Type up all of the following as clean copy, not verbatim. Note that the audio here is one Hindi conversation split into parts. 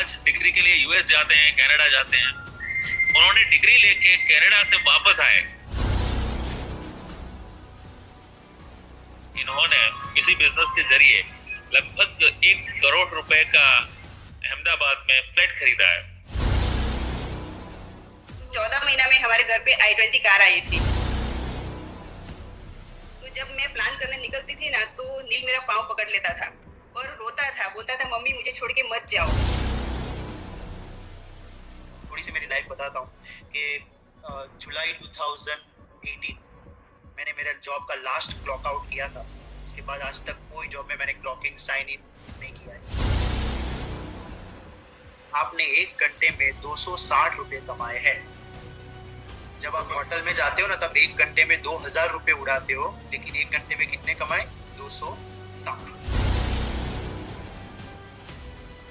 आज डिग्री के लिए यूएस जाते हैं, कनाडा जाते हैं। उन्होंने डिग्री लेके कनाडा से वापस आए, इन्होंने किसी बिजनेस के जरिए लगभग 1 करोड़ रुपए का अहमदाबाद में फ्लैट खरीदा है। 14 महीना में हमारे घर पे i20 कार आई थी। तो जब मैं प्लान करने निकलती थी ना, तो नील मेरा पाँव पकड़ लेता था और रोता था, बोलता था मम्मी मुझे छोड़ के मत जाओ। थोड़ी सी मेरी लाइफ बताता हूँ कि जुलाई 2018 मैंने मेरा जॉब का लास्ट क्लॉक आउट किया था। उसके बाद आज तक कोई जॉब में मैंने क्लॉकिंग साइन इन नहीं किया है। आपने 1 घंटे में 260 रुपए कमाए हैं। जब आप होटल में जाते हो ना, तब 1 घंटे में 2000 रुपए उड़ाते हो, लेकिन 1 घंटे में कितने कमाए? 260।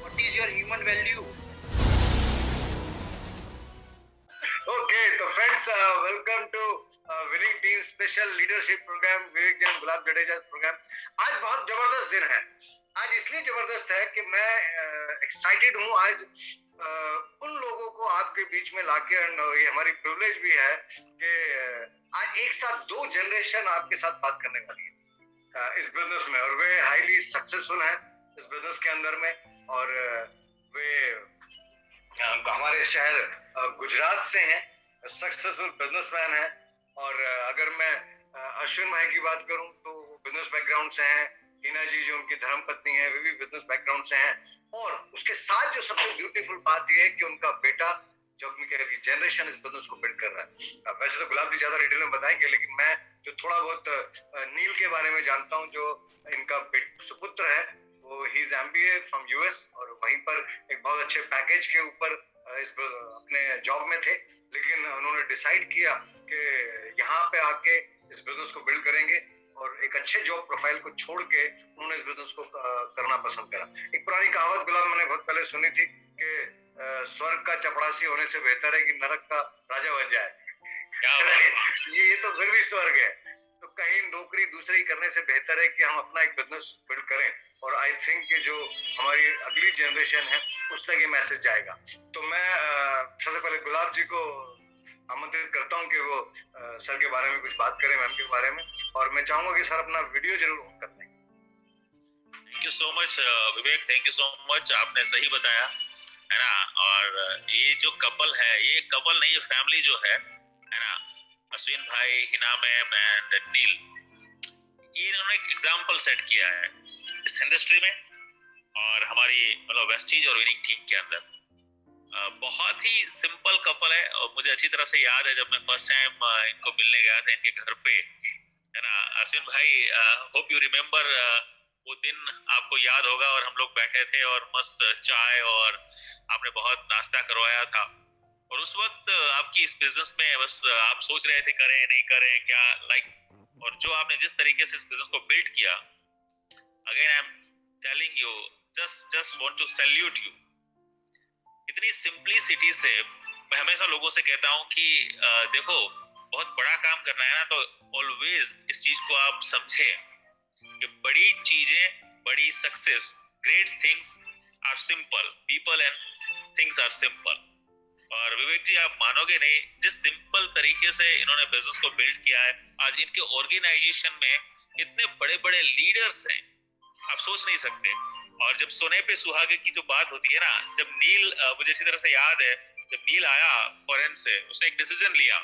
What is your human value? Okay, तो friends welcome to winning team special leadership programme, Vivek Jain Gulab Jadeja programme. आज बहुत जबरदस्त दिन है। आज इसलिए जबरदस्त है कि मैं एक्साइटेड हूँ आज उन लोगों को आपके बीच में लाके, ये हमारी प्रिविलेज भी है कि आज एक साथ 2 जनरेशन आपके साथ बात करने वाली है इस बिजनेस में, और वे हाईली सक्सेसफुल हैं इस बिजनेस के अंदर में। और वे हमारे शहर गुजरात से हैं, सक्सेसफुल बिजनेसमैन हैं। और अगर मैं अश्विन भाई की बात करूं तो वो बिजनेस बैकग्राउंड से हैं। हीना जी जो उनकी धर्मपत्नी है, वे भी बिजनेस बैकग्राउंड से हैं। और उसके साथ जो सबसे ब्यूटीफुल बात यह है कि उनका बेटा जो उनकी जनरेशन इस बिजनेस को बिल्ड कर रहा है। वैसे तो गुलाब जी ज्यादा डिटेल में बताएंगे, लेकिन मैं जो थोड़ा बहुत नील के बारे में जानता हूँ, जो इनका सुपुत्र है, वो he is MBA from US, और वहीं पर एक बहुत अच्छे पैकेज के ऊपर अपने जॉब में थे। लेकिन उन्होंने डिसाइड किया कि यहाँ पे आके इस बिजनेस को बिल्ड करेंगे, और एक अच्छे जॉब प्रोफाइल को छोड़ के उन्होंने इस बिजनेस को करना पसंद करा। एक पुरानी कहावत गुलाब मैंने बहुत पहले सुनी थी कि स्वर्ग का चपरासी होने से बेहतर है कि नरक का राजा बन जाए। ये तो फिर भी स्वर्ग है। तो कहीं नौकरी दूसरी करने से बेहतर है कि हम अपना एक बिजनेस बिल्ड करें। और आई थिंक कि जो हमारी अगली जनरेशन है उस तक ये मैसेज जाएगा। तो मैं सबसे पहले गुलाब जी को आमंत्रित करता हूं कि वो सर के बारे में कुछ बात करें, मैम के बारे में। और मैं चाहूंगा कि सर अपना वीडियो जरूर ऑन कर दें। Thank you so much Vivek, thank you so much. आपने सही बताया है ना। और ये जो कपल है, ये कपल नहीं, ये फैमिली जो है ना, अश्विन भाई, हिना मैम एंड नील, ये इन्होंने एक एग्जाम्पल सेट किया है इस इंडस्ट्री में और हमारी मतलब वेस्टीज और विनिंग टीम के अंदर। बहुत ही सिंपल कपल है। और मुझे अच्छी तरह से याद है जब मैं फर्स्ट टाइम इनको मिलने गया था इनके घर पे, है ना। अश्विन भाई, होप यू रिमेम्बर, वो दिन आपको याद होगा, और हम लोग बैठे थे और मस्त चाय और आपने बहुत नाश्ता करवाया था। और उस वक्त आपकी इस बिजनेस में बस आप सोच रहे थे करें नहीं करें क्या, लाइक। और जो आपने जिस तरीके से इस बिजनेस को बिल्ड किया, again I am telling you, just want to salute you. इतनी सिंपलिसिटी से मैं हमेशा लोगों से कहता हूं कि देखो, बहुत बड़ा काम करना है ना, तो ऑलवेज इस चीज को आप समझे कि बड़ी चीजें, बड़ी success, great things are simple, people and things are simple. और विवेक जी, आप मानोगे नहीं, जिस सिंपल तरीके से इन्होंने बिजनेस को बिल्ड किया है, आज इनके ऑर्गेनाइजेशन में इतने बड़े बड़े लीडर्स हैं, आप सोच नहीं सकते। और जब सोने पे सुहागे की जो बात होती है ना, जब नील, मुझे अच्छी तरह से याद है, जब नील आया फॉरेन से, उसने एक डिसीजन लिया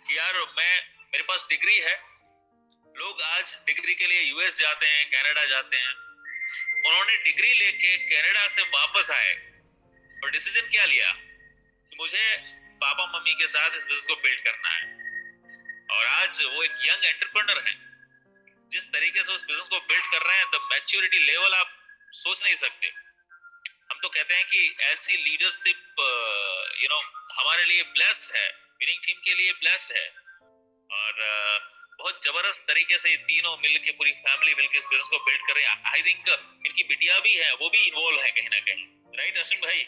कि यार मेरे पास डिग्री है। लोग आज डिग्री के लिए यूएस जाते हैं, कनाडा जाते हैं। उन्होंने डिग्री लेके कनाडा से वापस आए और डिसीजन क्या लिया कि मुझे पापा मम्मी के साथ इस बिजनेस को बिल्ड करना है। और आज वो एक यंग एंटरप्रेन्योर है। जिस तरीके से उस बिजनेस को बिल्ड कर रहे हैं, तो मैच्योरिटी लेवल आप सोच नहीं सकते। हम तो कहते हैं कि ऐसी लीडरशिप हमारे लिए ब्लेस्ड है, विनिंग टीम के लिए ब्लेस्ड है। और बहुत जबरदस्त तरीके से ये तीनों मिलके, पूरी फैमिली मिलके इस बिजनेस को बिल्ड कर रहे हैं। आई थिंक इनकी बिटिया भी है, वो भी इन्वॉल्व है कहीं ना कहीं, राइट अश्विन भाई,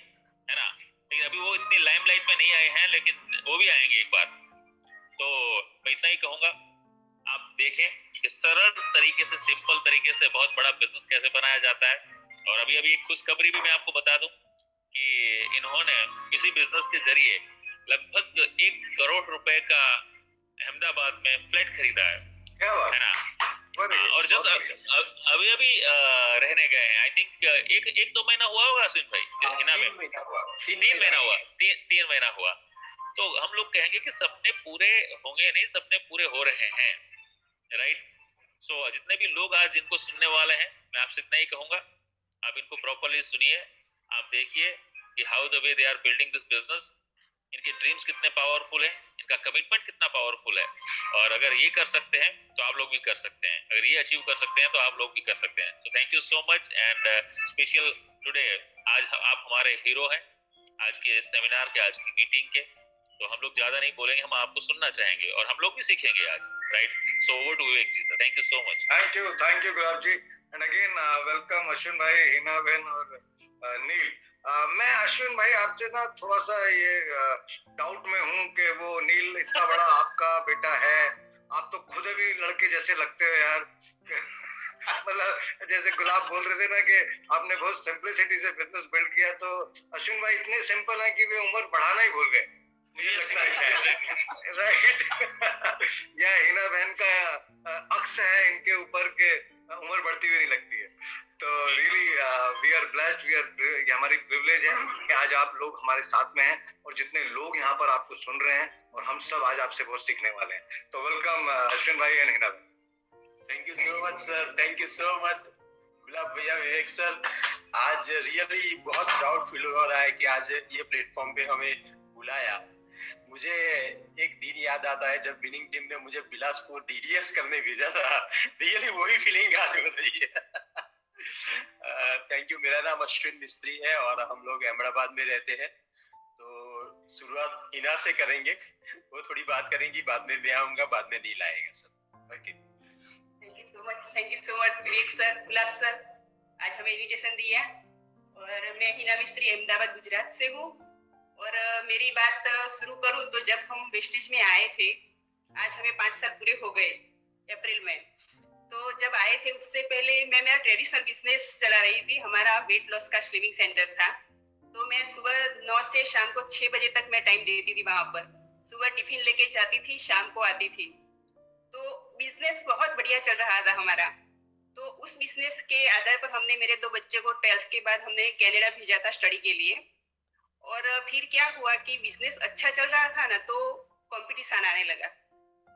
है ना। लेकिन अभी वो इतनी लाइमलाइट में नहीं आए हैं, लेकिन वो भी आएंगे एक बार। तो मैं इतना ही कहूंगा, आप देखें कि सरल तरीके से, सिंपल तरीके से बहुत बड़ा बिजनेस कैसे बनाया जाता है। और अभी एक खुशखबरी भी मैं आपको बता दूं कि इन्होंने इसी बिजनेस के जरिए लगभग 1 करोड़ रुपए का अहमदाबाद में फ्लैट खरीदा क्या बात है ना। और जस्ट अभी अभी रहने गए हैं। आई थिंक एक दो महीना हुआ होगा अश्विन भाई हिना में। 3 महीना हुआ, 3 महीना हुआ। तो हम लोग कहेंगे कि सपने पूरे होंगे नहीं, सपने पूरे हो रहे हैं, राइट। सो जितने भी लोग आज इनको सुनने वाले हैं, मैं आपसे इतना ही कहूंगा, आप इनको प्रॉपरली सुनिए, आप देखिए कि how the way they are building this business, इनके ड्रीम्स कितने पावरफुल हैं, इनका कमिटमेंट कितना पावरफुल है। और अगर ये कर सकते हैं तो आप लोग भी कर सकते हैं, अगर ये अचीव कर सकते हैं तो आप लोग भी कर सकते हैं। सो thank you so much and special today, आज आप हमारे हीरो हैं आज के सेमिनार के, आज की मीटिंग के। तो हम लोग ज्यादा नहीं बोलेंगे, हम आपको सुनना चाहेंगे और हम लोग भी सीखेंगे आज, right. So over to Vivek ji, sir. Thank you so much. Thank you Gulab ji. And again welcome Ashwin भाई, हिना बहन और नील। मैं अश्विन भाई आपसे ना थोड़ा सा ये डाउट में हूँ कि वो नील इतना बड़ा आपका बेटा है, आप तो खुद भी लड़के जैसे लगते हो यार। मतलब जैसे गुलाब बोल रहे थे ना कि आपने बहुत सिंपलिसिटी से बिजनेस बिल्ड किया, तो अश्विन भाई इतने सिंपल है कि वे उम्र बढ़ाना ही भूल गए, मुझे लगता है, राइट। या हिना बहन का अक्स है इनके ऊपर के उम्र बढ़ती हुई नहीं लगती है। तो रियली वी आर ब्लेस्ड, ये हमारी प्रिविलेज है कि आज आप लोग हमारे साथ में हैं और जितने लोग यहाँ पर आपको सुन रहे हैं, और हम सब आज आपसे बहुत सीखने वाले हैं। तो वेलकम अश्विन भाई एंड हिना बहन। Thank you so much sir, thank you so much Gulab भैया, विवेक सर। आज रियली बहुत प्राउड फील हो रहा है कि आज ये प्लेटफॉर्म पे हमें बुलाया। मुझे एक दिन याद आता है जब विनिंग टीम ने मुझे बिलासपुर डीडीएस करने भेजा था, रियली वही फीलिंग आज हो रही है। Thank you. मेरा नाम अश्विन मिस्त्री है और हम लोग अहमदाबाद में रहते हैं। तो शुरुआत हिना से करेंगे, वो थोड़ी बात करेंगी, बाद में मैं आऊंगा, बाद में नील आएगा sir. Okay, thank you so much Vivek sir, gulab sir, आज हमें इन्विटेशन दिया। और मैं हिना मिस्त्री अहमदाबाद गुजरात से हूँ। और मेरी बात शुरू करूँ तो जब हम वेस्टेज में आए थे, आज हमें 5 साल पूरे हो गए अप्रैल में। तो जब आए थे उससे पहले मैं मेरा ट्रेडिशनल बिजनेस चला रही थी, हमारा वेट लॉस का स्लिमिंग सेंटर था। तो मैं सुबह 9 से शाम को 6 बजे तक मैं टाइम देती थी वहां पर। सुबह टिफिन लेके जाती थी, शाम को आती थी। तो बिजनेस बहुत बढ़िया चल रहा था हमारा। तो उस बिजनेस के आधार पर हमने मेरे 2 बच्चे को 12th के बाद हमने कनाडा भेजा था स्टडी के लिए। और फिर क्या हुआ कि बिजनेस अच्छा चल रहा था ना, तो कंपटीशन आने लगा।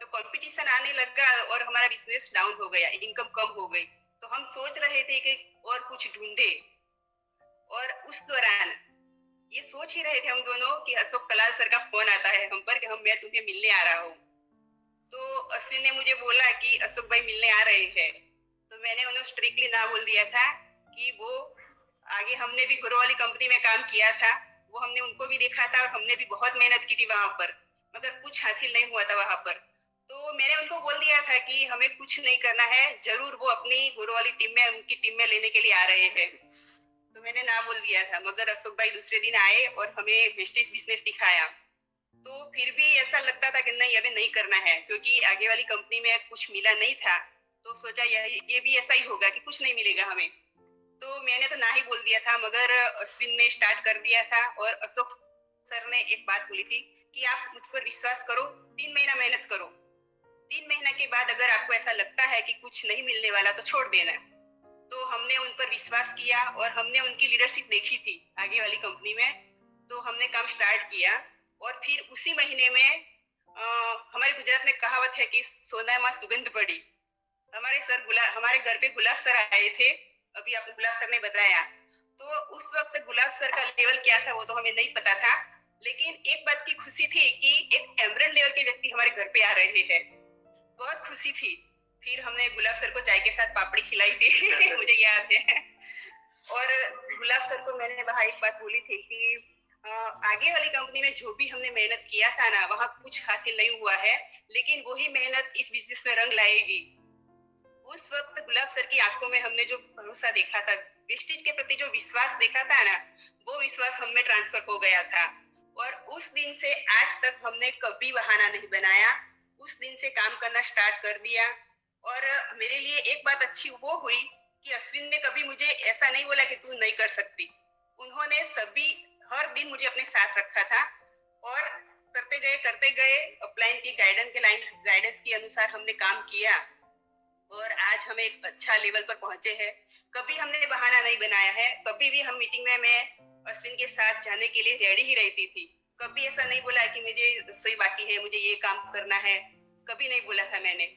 तो कंपटीशन आने लगा और हमारा बिजनेस डाउन हो गया, इनकम कम हो गई। तो हम सोच रहे थे कि और कुछ ढूंढे। और उस दौरान ये सोच ही रहे थे हम दोनों कि अशोक कलाल सर का फोन आता है हम पर कि मैं तुम्हें मिलने आ रहा हूँ। तो अश्विन ने मुझे बोला कि अशोक भाई मिलने आ रहे हैं। तो मैंने उन्हें स्ट्रिक्टली ना बोल दिया था कि वो आगे हमने भी गुरु वाली कंपनी में काम किया था, वो हमने उनको भी देखा था और हमने भी बहुत मेहनत की थी वहां पर, मगर कुछ हासिल नहीं हुआ था वहां पर। तो मैंने उनको बोल दिया था कि हमें कुछ नहीं करना है, जरूर वो अपनी गुरु वाली टीम में, उनकी टीम में लेने के लिए आ रहे हैं। तो मैंने ना बोल दिया था, मगर अशोक भाई दूसरे दिन आए और हमें वेस्टेज बिजनेस दिखाया। तो फिर भी ऐसा लगता था कि नहीं अभी नहीं करना है, क्योंकि आगे वाली कंपनी में कुछ मिला नहीं था। तो सोचा ये भी ऐसा ही होगा कि कुछ नहीं मिलेगा हमें। तो मैंने तो ना ही बोल दिया था, मगर अश्विन ने स्टार्ट कर दिया था। और अशोक सर ने एक बात बोली थी कि आप मुझ पर विश्वास करो, 3 महीना मेहनत करो, 3 महीना के बाद अगर आपको ऐसा लगता है कि कुछ नहीं मिलने वाला तो छोड़ देना। तो हमने उन पर विश्वास किया और हमने उनकी लीडरशिप देखी थी आगे वाली कंपनी में। तो हमने काम स्टार्ट किया और फिर उसी महीने में हमारे गुजरात में कहावत है कि सोना मां सुगंध पड़ी। हमारे घर पे गुलाब सर आए थे, अभी आपको गुलाब सर ने बताया। तो उस वक्त गुलाब सर का लेवल क्या था वो तो हमें नहीं पता था, लेकिन एक बात की खुशी थी कि एक एमरल्ड लेवल के व्यक्ति हमारे घर पे आ रहे हैं, बहुत खुशी थी। फिर हमने गुलाब सर को चाय के साथ पापड़ी खिलाई थी मुझे याद है। और गुलाब सर को मैंने वहां एक बात बोली थी कि आगे वाली कंपनी में जो भी हमने मेहनत किया था ना, वहां कुछ हासिल नहीं हुआ है, लेकिन वही मेहनत इस बिजनेस में रंग लाएगी। उस वक्त गुलाब सर की आंखों में हमने जो भरोसा देखा था, वेस्टेज के प्रति जो विश्वास देखा था ना, वो विश्वास हम में ट्रांसफर हो गया था। और उस दिन से आज तक हमने कभी बहाना नहीं बनाया, उस दिन से काम करना स्टार्ट कर दिया। और मेरे लिए एक बात अच्छी वो हुई कि अश्विन ने कभी मुझे ऐसा नहीं बोला कि तू नहीं कर सकती। उन्होंने हर दिन मुझे अपने साथ रखा था और करते गए अपलाइन की गाइडेंस के अनुसार हमने काम किया और आज हम एक अच्छा लेवल पर पहुंचे हैं। कभी हमने बहाना नहीं बनाया है, कभी भी हम मीटिंग में मैं अश्विन के साथ जाने के लिए रेडी ही रहती थी। कभी ऐसा नहीं बोला कि मुझे रसोई बाकी है, मुझे ये काम करना है, कभी नहीं बोला था मैंने।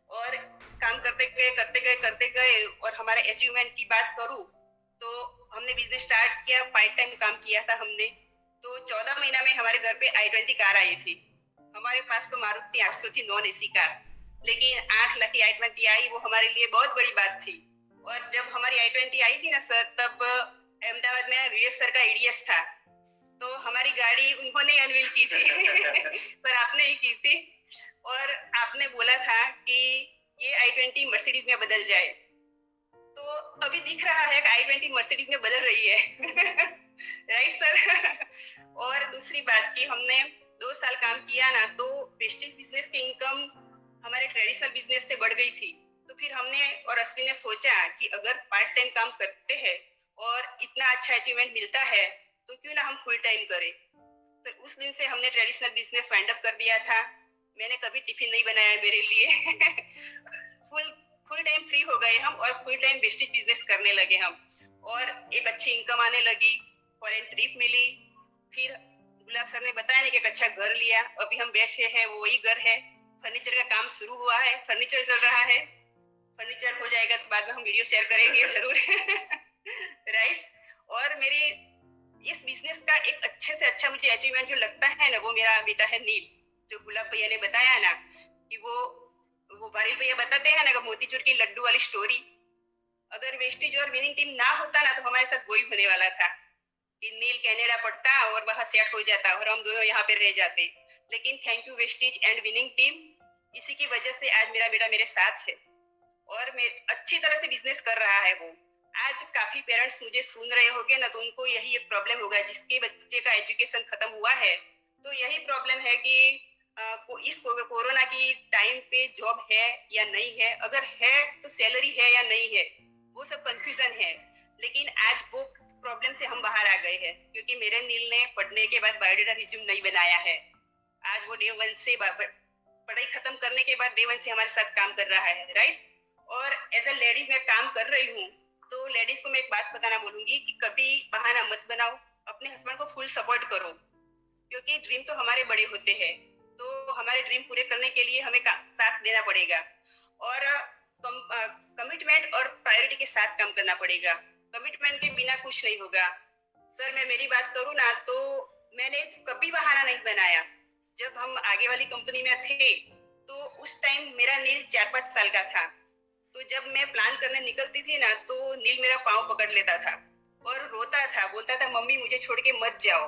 और काम करते गए और हमारे अचीवमेंट की बात करूं तो हमने बिजनेस स्टार्ट किया, पार्ट टाइम काम किया था हमने। तो 14 महीना में हमारे घर पे i20 कार आई थी। हमारे पास तो मारुति 800 थी नॉन एसी कार, लेकिन 8 लाख की i20 आई, वो हमारे लिए बहुत बड़ी बात थी। और जब हमारी i20 आई थी ना सर, तब अहमदाबाद में विवेक सर का एडीएस था, तो हमारी गाड़ी उन्होंने अनवील की थी सर आपने ही की थी। और आपने बोला था कि ये i20 मर्सिडीज में बदल जाए, तो अभी दिख रहा है कि i20 मर्सिडीज में बदल रही है राइट सर। और दूसरी बात कि हमने 2 साल काम किया ना, तो वेस्टेज बिजनेस की इनकम हमारे ट्रेडिशनल बिजनेस से बढ़ गई थी। तो फिर हमने और अश्विन ने सोचा कि अगर पार्ट टाइम काम करते हैं और इतना अच्छा अचीवमेंट मिलता है तो क्यों ना हम फुल टाइम करें। तो उस दिन से हमने ट्रेडिशनल बिजनेस वाइंड अप कर दिया था। मैंने कभी टिफिन नहीं बनाया मेरे लिए फुल टाइम फ्री हो गए हम और फुल टाइम वेस्टेज बिजनेस करने लगे हम, और एक अच्छी इनकम आने लगी, फॉरेन ट्रिप मिली। फिर गुलाब सर ने बताया नहीं कि एक अच्छा घर लिया, अभी हम बैठे हैं वो वही घर है। फर्नीचर का काम शुरू हुआ है, फर्नीचर चल रहा है, फर्नीचर हो जाएगा तो बाद में हम वीडियो शेयर करेंगे जरूर राइट। और मेरी इस बिजनेस का एक अच्छे से अच्छा मुझे अचीवमेंट जो लगता है ना, वो मेरा बेटा है नील, जो गुलाब भैया ने बताया ना कि वो वारिल भैया बताते हैं ना कि मोतीचूर की लड्डू वाली स्टोरी। अगर वेस्टेज और विनिंग टीम ना होता ना, तो हमारे साथ वही होने वाला था कि नील कनाडा पढ़ता और वहां सेट हो जाता और हम दोनों यहाँ पे रह जाते। लेकिन thank you wastage and winning team, इसी की वजह से आज मेरा बेटा मेरे साथ है और मैं अच्छी तरह से बिजनेस कर रहा है। वो आज काफी पेरेंट्स मुझे सुन रहे होंगे ना, तो उनको यही एक प्रॉब्लम होगा, जिसके बच्चे का एजुकेशन खत्म हुआ है तो यही प्रॉब्लम है कि इस कोरोना की टाइम पे जॉब है या नहीं है, अगर है तो सैलरी है या नहीं है, वो सब कंफ्यूजन है। लेकिन आज वो प्रॉब्लम से हम बाहर आ गए हैं, क्योंकि मेरे नील ने पढ़ने के बाद बायोडाटा रिज्यूम नहीं बनाया है। आज वो डे 1 से पढ़ाई खत्म करने के बाद डे 1 से हमारे साथ काम कर रहा है राइट। और एज अ लेडीज मैं काम कर रही हूँ, तो लेडीज को मैं एक बात बताना बोलूंगी कि कभी बहाना मत बनाओ, अपने हस्बैंड को फुल सपोर्ट करो, क्योंकि ड्रीम तो हमारे बड़े होते हैं, तो हमारे ड्रीम पूरे करने के लिए हमें साथ देना पड़ेगा और कमिटमेंट और प्रायोरिटी के साथ काम करना पड़ेगा। कमिटमेंट के बिना कुछ नहीं होगा। सर मैं मेरी बात करूँ ना, तो मैंने कभी बहाना नहीं बनाया। जब हम आगे वाली कंपनी में थे तो उस टाइम मेरा नील 4-5 साल का था, तो जब मैं प्लान करने निकलती थी ना, तो नील मेरा पाँव पकड़ लेता था और रोता था, बोलता था मम्मी मुझे छोड़ के मत जाओ,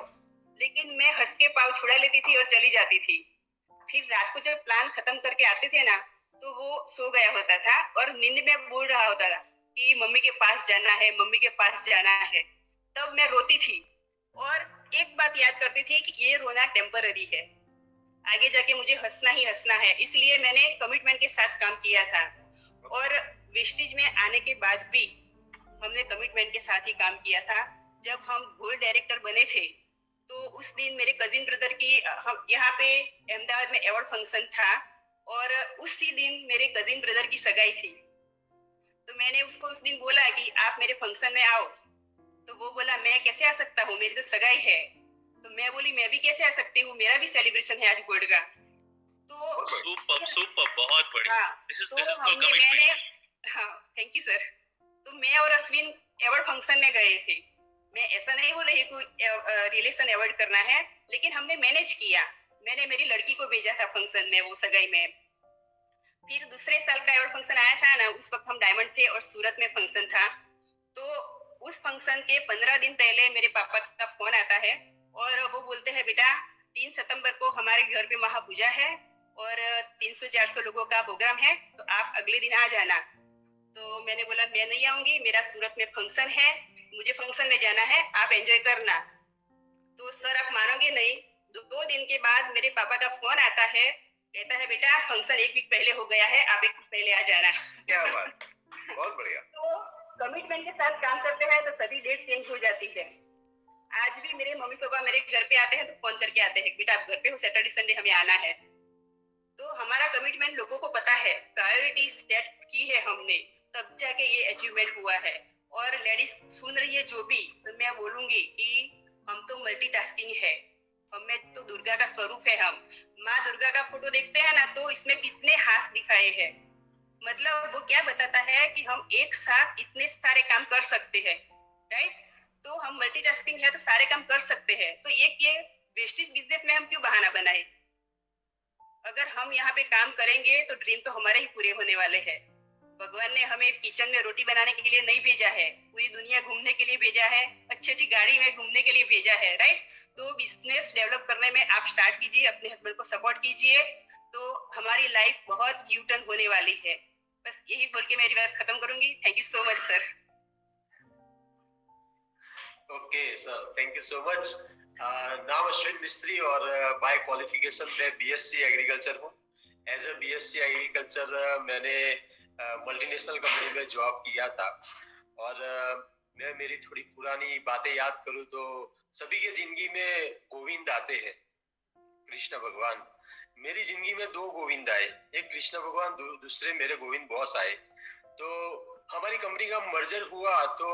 लेकिन मैं हंस के पाँव छुड़ा लेती थी और चली जाती थी। फिर रात को जब प्लान खत्म करके आते थे ना, तो वो सो गया होता था और नींद में बोल रहा होता था कि मम्मी के पास जाना है, मम्मी के पास जाना है। तब मैं रोती थी और एक बात याद करती थी कि ये रोना टेम्पररी है, आगे जाके मुझे हंसना ही हंसना है। इसलिए मैंने कमिटमेंट के साथ काम किया था और वेस्टेज में आने के बाद भी हमने कमिटमेंट के साथ ही काम किया था। जब हम गोल्ड डायरेक्टर बने थे तो उस दिन मेरे कजिन ब्रदर की यहाँ पे अहमदाबाद में अवार्ड फंक्शन था और उसी दिन मेरे कजिन ब्रदर की सगाई थी। तो मैंने उसको उस दिन बोला कि आप मेरे फंक्शन में आओ, तो वो बोला मैं कैसे आ सकता हूँ, मेरी तो सगाई है। तो मैं बोली मैं भी कैसे आ सकती हूँ, मेरा भी सेलिब्रेशन है आज गोल्ड का। तो सुपर बहुत बढ़िया। Thank you sir. तो मैं और अश्विन अवार्ड फंक्शन में गए थे। मैं ऐसा नहीं बोल रही कोई रिलेशन अवॉइड करना है, लेकिन हमने मैनेज किया। मैंने मेरी लड़की को भेजा था फंक्शन में, वो सगाई में। फिर दूसरे साल का अवार्ड फंक्शन आया था ना, उस वक्त हम डायमंड थे और सूरत में फंक्शन था। तो उस फंक्शन के 15 दिन पहले मेरे पापा का फोन आता है और वो बोलते हैं बेटा 3 सितंबर को हमारे घर पे महापूजा है और 300-400 लोगों का प्रोग्राम है, तो आप अगले दिन आ जाना। तो मैंने बोला मैं नहीं आऊंगी, मेरा सूरत में फंक्शन है, मुझे फंक्शन में जाना है, आप एंजॉय करना। तो सर आप मानोगे नहीं, 2 दिन के बाद मेरे पापा का फोन आता है, कहता है बेटा फंक्शन 1 वीक पहले हो गया है, आप 1 वीक पहले आ जाना। क्या बात, बहुत बढ़िया। तो कमिटमेंट के साथ काम करते हैं तो सभी डेट चेंज हो जाती है। आज भी मेरे मम्मी पापा मेरे घर पे आते हैं तो फोन करके आते हैं, बेटा आप घर पे हो, सैटरडे संडे हमें आना है। तो हमारा कमिटमेंट लोगों को पता है, प्रायोरिटी सेट की है हमने, तब जाके ये अचीवमेंट हुआ है। और लेडीज सुन रही है जो भी, तो मैं बोलूंगी कि हम तो मल्टीटास्किंग है, हमें तो दुर्गा का स्वरूप है। हम माँ दुर्गा का फोटो देखते हैं ना, तो इसमें कितने हाथ दिखाए हैं, मतलब वो क्या बताता है कि हम एक साथ इतने सारे काम कर सकते हैं, राइट। तो हम मल्टीटास्किंग है तो सारे काम कर सकते हैं, तो ये वेस्टेज बिजनेस में हम क्यों बहाना बनाए। अगर हम यहाँ पे काम करेंगे तो ड्रीम तो हमारे ही पूरे होने वाले हैं। भगवान ने हमें किचन में रोटी बनाने के लिए नहीं भेजा है, पूरी दुनिया घूमने के लिए भेजा है, अच्छी अच्छी गाड़ी में घूमने के लिए भेजा है, राइट। तो बिजनेस डेवलप करने में आप स्टार्ट कीजिए, अपने हस्बैंड को सपोर्ट कीजिए, तो हमारी लाइफ बहुत यू टर्न होने वाली है। बस यही बोल के मेरी बात खत्म करूंगी। Thank you so much sir. Okay sir, thank you so much. नाम अश्विन मिस्त्री और बाय क्वालिफिकेशन मैं बीएससी एग्रीकल्चर हूँ। एज ए बीएससी एग्रीकल्चर मैंने मल्टीनेशनल कंपनी में जॉब किया था। और मैं मेरी थोड़ी पुरानी बातें याद करूँ तो सभी के जिंदगी में गोविंद आते हैं, कृष्ण भगवान। मेरी जिंदगी में दो गोविंद आए, एक कृष्ण भगवान, दूसरे मेरे गोविंद बॉस आए। तो हमारी कंपनी का मर्जर हुआ तो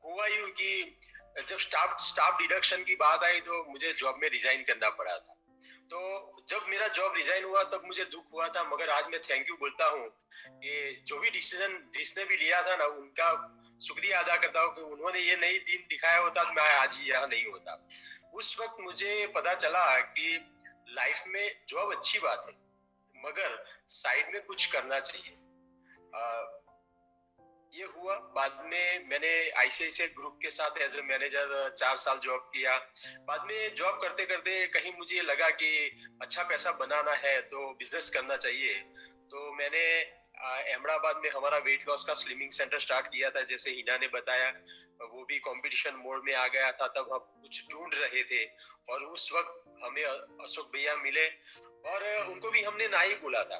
हुआ यूं कि जब स्टाफ डिडक्शन की बात आई तो मुझे जॉब में रिजाइन करना पड़ा था। तो जब मेरा जॉब रिजाइन हुआ तब मुझे दुख हुआ था, मगर आज मैं थैंक यू बोलता हूँ कि जो भी डिसीजन जिसने भी लिया था ना, उनका शुक्रिया अदा करता हूँ कि उन्होंने ये नई दिन दिखाया होता तो मैं आज ही यहाँ नहीं होता। उस वक्त मुझे पता चला कि लाइफ में जॉब अच्छी बात है, मगर साइड में कुछ करना चाहिए। ये हुआ। बाद में मैंने आईसीआईसीआई ग्रुप के साथ एज ए मैनेजर 4 साल जॉब किया। बाद में जॉब करते करते कहीं मुझे लगा कि अच्छा पैसा बनाना है तो बिजनेस करना चाहिए। तो मैंने अहमदाबाद में हमारा वेट लॉस का स्लिमिंग सेंटर स्टार्ट किया था, जैसे हिना ने बताया। वो भी कंपटीशन मोड में आ गया था, तब हम कुछ ढूंढ रहे थे और उस वक्त हमें अशोक भैया मिले और उनको भी हमने ना ही बोला था,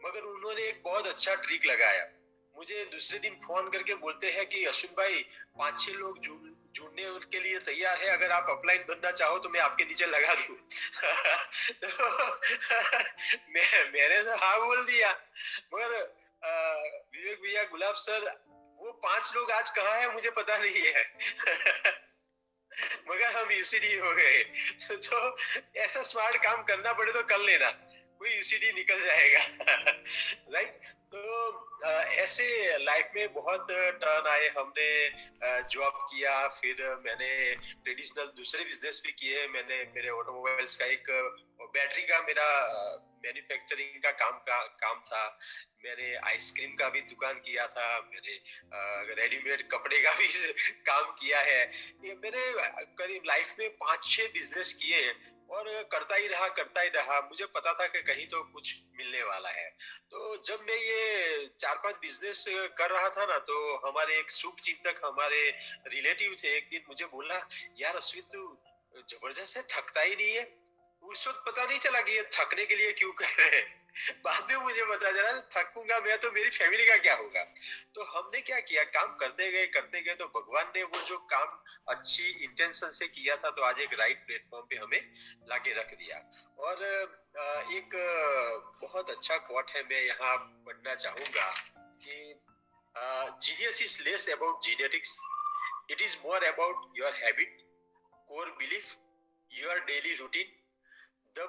मगर उन्होंने एक बहुत अच्छा ट्रिक लगाया। मुझे दूसरे दिन फोन करके बोलते हैं कि अश्विन भाई 5-6 लोग जुड़ने के लिए तैयार है, अगर आप अपलाइन बनना चाहो तो मैं आपके नीचे लगा दूं। तो मैंने तो हाँ बोल दिया, मगर विवेक भैया, गुलाब सर, वो 5 लोग आज कहाँ है मुझे पता नहीं है। मगर हम यूसीडी हो गए। तो ऐसा स्मार्ट काम करना पड़े तो कर लेना, कोई यूसीडी निकल जाएगा। राइट। तो ऐसे लाइफ में बहुत टर्न आए। हमने जॉब किया, फिर मैंने ट्रेडिशनल दूसरे बिजनेस भी किए। मैंने मेरे ऑटोमोबाइल्स का एक बैटरी का मेरा मैन्युफैक्चरिंग का काम था। मैंने आइसक्रीम का भी दुकान किया था। मैंने रेडीमेड कपड़े का भी काम किया है। ये मैंने करीब लाइफ में 5-6 बिजनेस किए और करता ही रहा। मुझे पता था कि कहीं तो कुछ मिलने वाला है। तो जब मैं ये 4-5 बिजनेस कर रहा था ना, तो हमारे एक शुभ चिंतक, हमारे रिलेटिव थे, एक दिन मुझे बोला, यार अश्विन तू जबरदस्त है, थकता ही नहीं है। उस वक्त पता नहीं चला कि ये थकने के लिए क्यों कर रहे हैं। बाद में मुझे पता चला, थकूंगा मैं तो मेरी फैमिली का क्या होगा। तो हमने क्या किया, काम करते गए तो भगवान ने वो जो काम अच्छी इंटेंशन से किया था, तो आज एक राइट प्लेटफॉर्म पे हमें लाके रख दिया। और एक बहुत अच्छा कोट है, मैं यहाँ पढ़ना चाहूंगा कि genius is less about genetics, it is more about your habit, core belief, your daily routine, the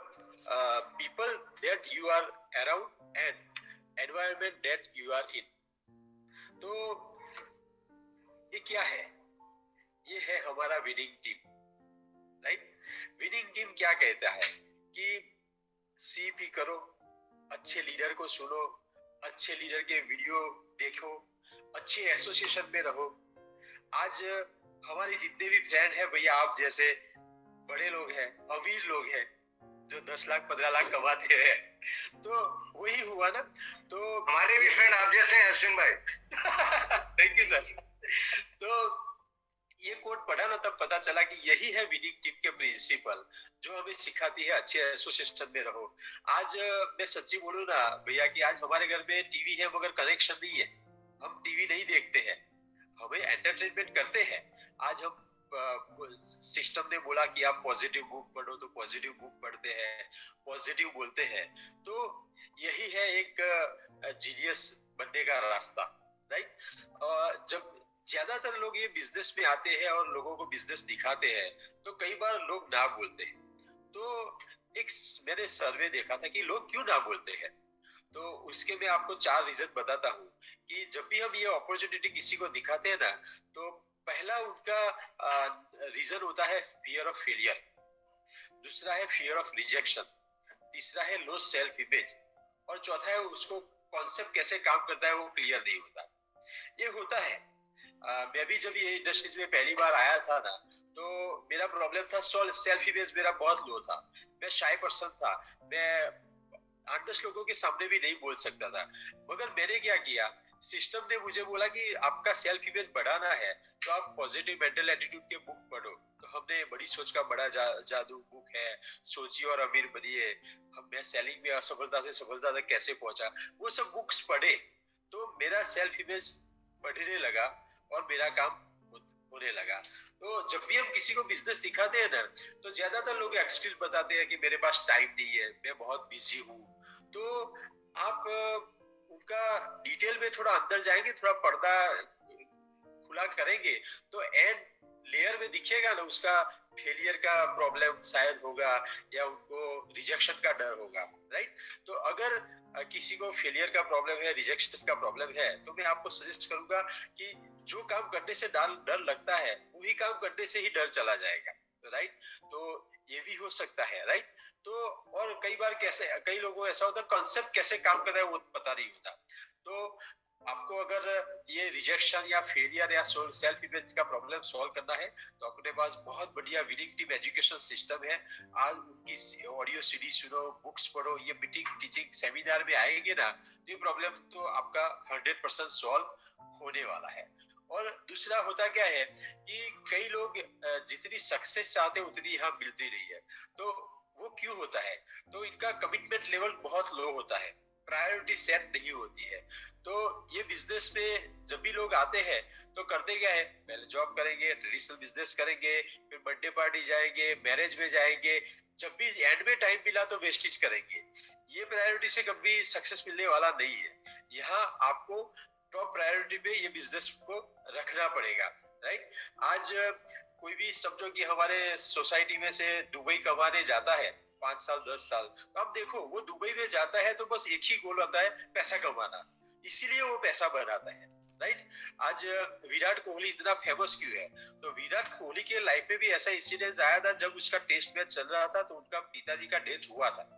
people that you are around and environment that you are in। तो ये क्या है? ये है हमारा winning team, right. Winning team क्या कहता है कि सीपी करो, अच्छे लीडर को सुनो, अच्छे लीडर के वीडियो देखो, अच्छे एसोसिएशन में रहो। आज हमारे जितने भी फ्रेंड हैं भैया, आप जैसे बड़े लोग हैं, अमीर लोग हैं, जो 10 लाख 15 लाख कमाते हैं, तो वही हुआ ना। तो हमारे भी फ्रेंड आप जैसे हैं अश्विन भाई। Thank you sir. तो ये कोट पढ़ा ना, तब पता चला कि यही है विनिंग टीम के प्रिंसिपल, जो हमें सिखाती है अच्छे एसोसिएशन में रहो। आज मैं सच्ची बोलूं ना भैया कि आज हमारे घर में टीवी है मगर कनेक्शन नहीं है। हम टीवी नहीं देखते हैं, हमें एंटरटेनमेंट करते हैं। आज हम सिस्टम ने बोला कि आप पॉजिटिव बुक पढ़ो, तो पॉजिटिव बुक पढ़ते हैं, पॉजिटिव बोलते हैं। तो यही है एक जीनियस बनने का रास्ता, राइट। जब ज्यादातर लोग ये बिजनेस में आते हैं और लोगों को बिजनेस दिखाते हैं, तो कई बार लोग ना बोलते हैं। तो एक मैंने सर्वे देखा था कि लोग क्यों ना बोलते हैं। तो उसके मैं आपको 4 रीजन बताता हूँ कि जब भी हम ये अपॉर्चुनिटी किसी को दिखाते हैं ना, तो पहला उनका रीजन होता है फियर ऑफ फेलियर, दूसरा है फियर ऑफ रिजेक्शन, तीसरा है लो सेल्फ इमेज, और चौथा है उसको कॉन्सेप्ट कैसे काम करता है वो क्लियर नहीं होता। ये होता है। मैं भी जब ये इंडस्ट्रीज में पहली बार आया था ना, तो मेरा प्रॉब्लम था सेल्फ इमेज मेरा बहुत लो था। मैं शाय पर्सन था, मैं 8-10 लोगों के सामने भी नहीं बोल सकता था। मगर मैंने क्या किया, सिस्टम ने मुझे बोला कि आपका सेल्फ इमेज बढ़ाना है तो आप पॉजिटिव मेंटल एटीट्यूड के बुक पढ़ो। तो हमने बड़ी सोच का बड़ा जादू बुक है, सोचिए और अमीर बनिए, मैं सेलिंग में असफलता से सफलता तक कैसे पहुंचा, वो सब बुक्स पढ़े। तो मेरा सेल्फ इमेज बढ़ने लगा और मेरा काम होने लगा। तो जब भी हम किसी को बिजनेस सिखाते हैं ना, तो ज्यादातर लोग एक्सक्यूज बताते हैं कि मेरे पास टाइम नहीं है, मैं बहुत बिजी हूँ। तो आप उनका डिटेल में थोड़ा अंदर जाएंगे, थोड़ा पर्दा खुला करेंगे, तो एंड लेयर में दिखेगा ना उसका फेलियर का प्रॉब्लम शायद होगा, या उनको रिजेक्शन का डर होगा, राइट। तो अगर किसी को फेलियर का प्रॉब्लम है, रिजेक्शन का प्रॉब्लम है, तो मैं आपको सजेस्ट करूंगा कि जो काम करने से डर लगता है वही काम करने से ही डर चला जाएगा, राइट। तो ये भी हो सकता है, राइट। तो और कई बार कई लोगों को ऐसा होता है कॉन्सेप्ट कैसे काम करता है वो पता नहीं होता। तो आपको अगर ये रिजेक्शन या फेलियर या सेल्फ इमेज का प्रॉब्लम सॉल्व करना है, तो अपने पास बहुत बढ़िया विनिंग टीम एजुकेशन सिस्टम है। आज उनकी ऑडियो सीडी सुनो, बुक्स पढ़ो, ये मीटिंग टीचिंग सेमिनार में आएंगे ना, ये प्रॉब्लम तो आपका 100% सॉल्व होने वाला है। और दूसरा होता क्या है कि कई लोग जितनी सक्सेस चाहते हैं उतनी यहाँ मिलती नहीं है। तो वो क्यों होता है, तो इनका कमिटमेंट लेवल बहुत लो होता है, प्रायोरिटी सेट नहीं होती है। तो ये बिजनेस में जब भी लोग आते हैं तो करते क्या है, पहले जॉब करेंगे, ट्रेडिशनल बिजनेस करेंगे, फिर बर्थडे पार्टी जाएंगे, मैरिज में जाएंगे, जब भी एंड में टाइम मिला तो वेस्टेज करेंगे। ये प्रायोरिटी से कभी सक्सेस मिलने वाला नहीं है। यहाँ आपको टॉप प्रायोरिटी पे ये बिजनेस को रखना पड़ेगा, राइट। आज कोई भी समझो कि हमारे सोसाइटी में से दुबई कमाने जाता है 5 साल 10 साल, तो आप देखो वो दुबई में जाता है तो बस एक ही गोल होता है, पैसा कमाना, इसीलिए वो पैसा बनाता है, राइट। आज विराट कोहली इतना फेमस क्यों है, तो विराट कोहली के लाइफ में भी ऐसा इंसिडेंस आया था, जब उसका टेस्ट मैच चल रहा था तो उनका पिताजी का डेथ हुआ था।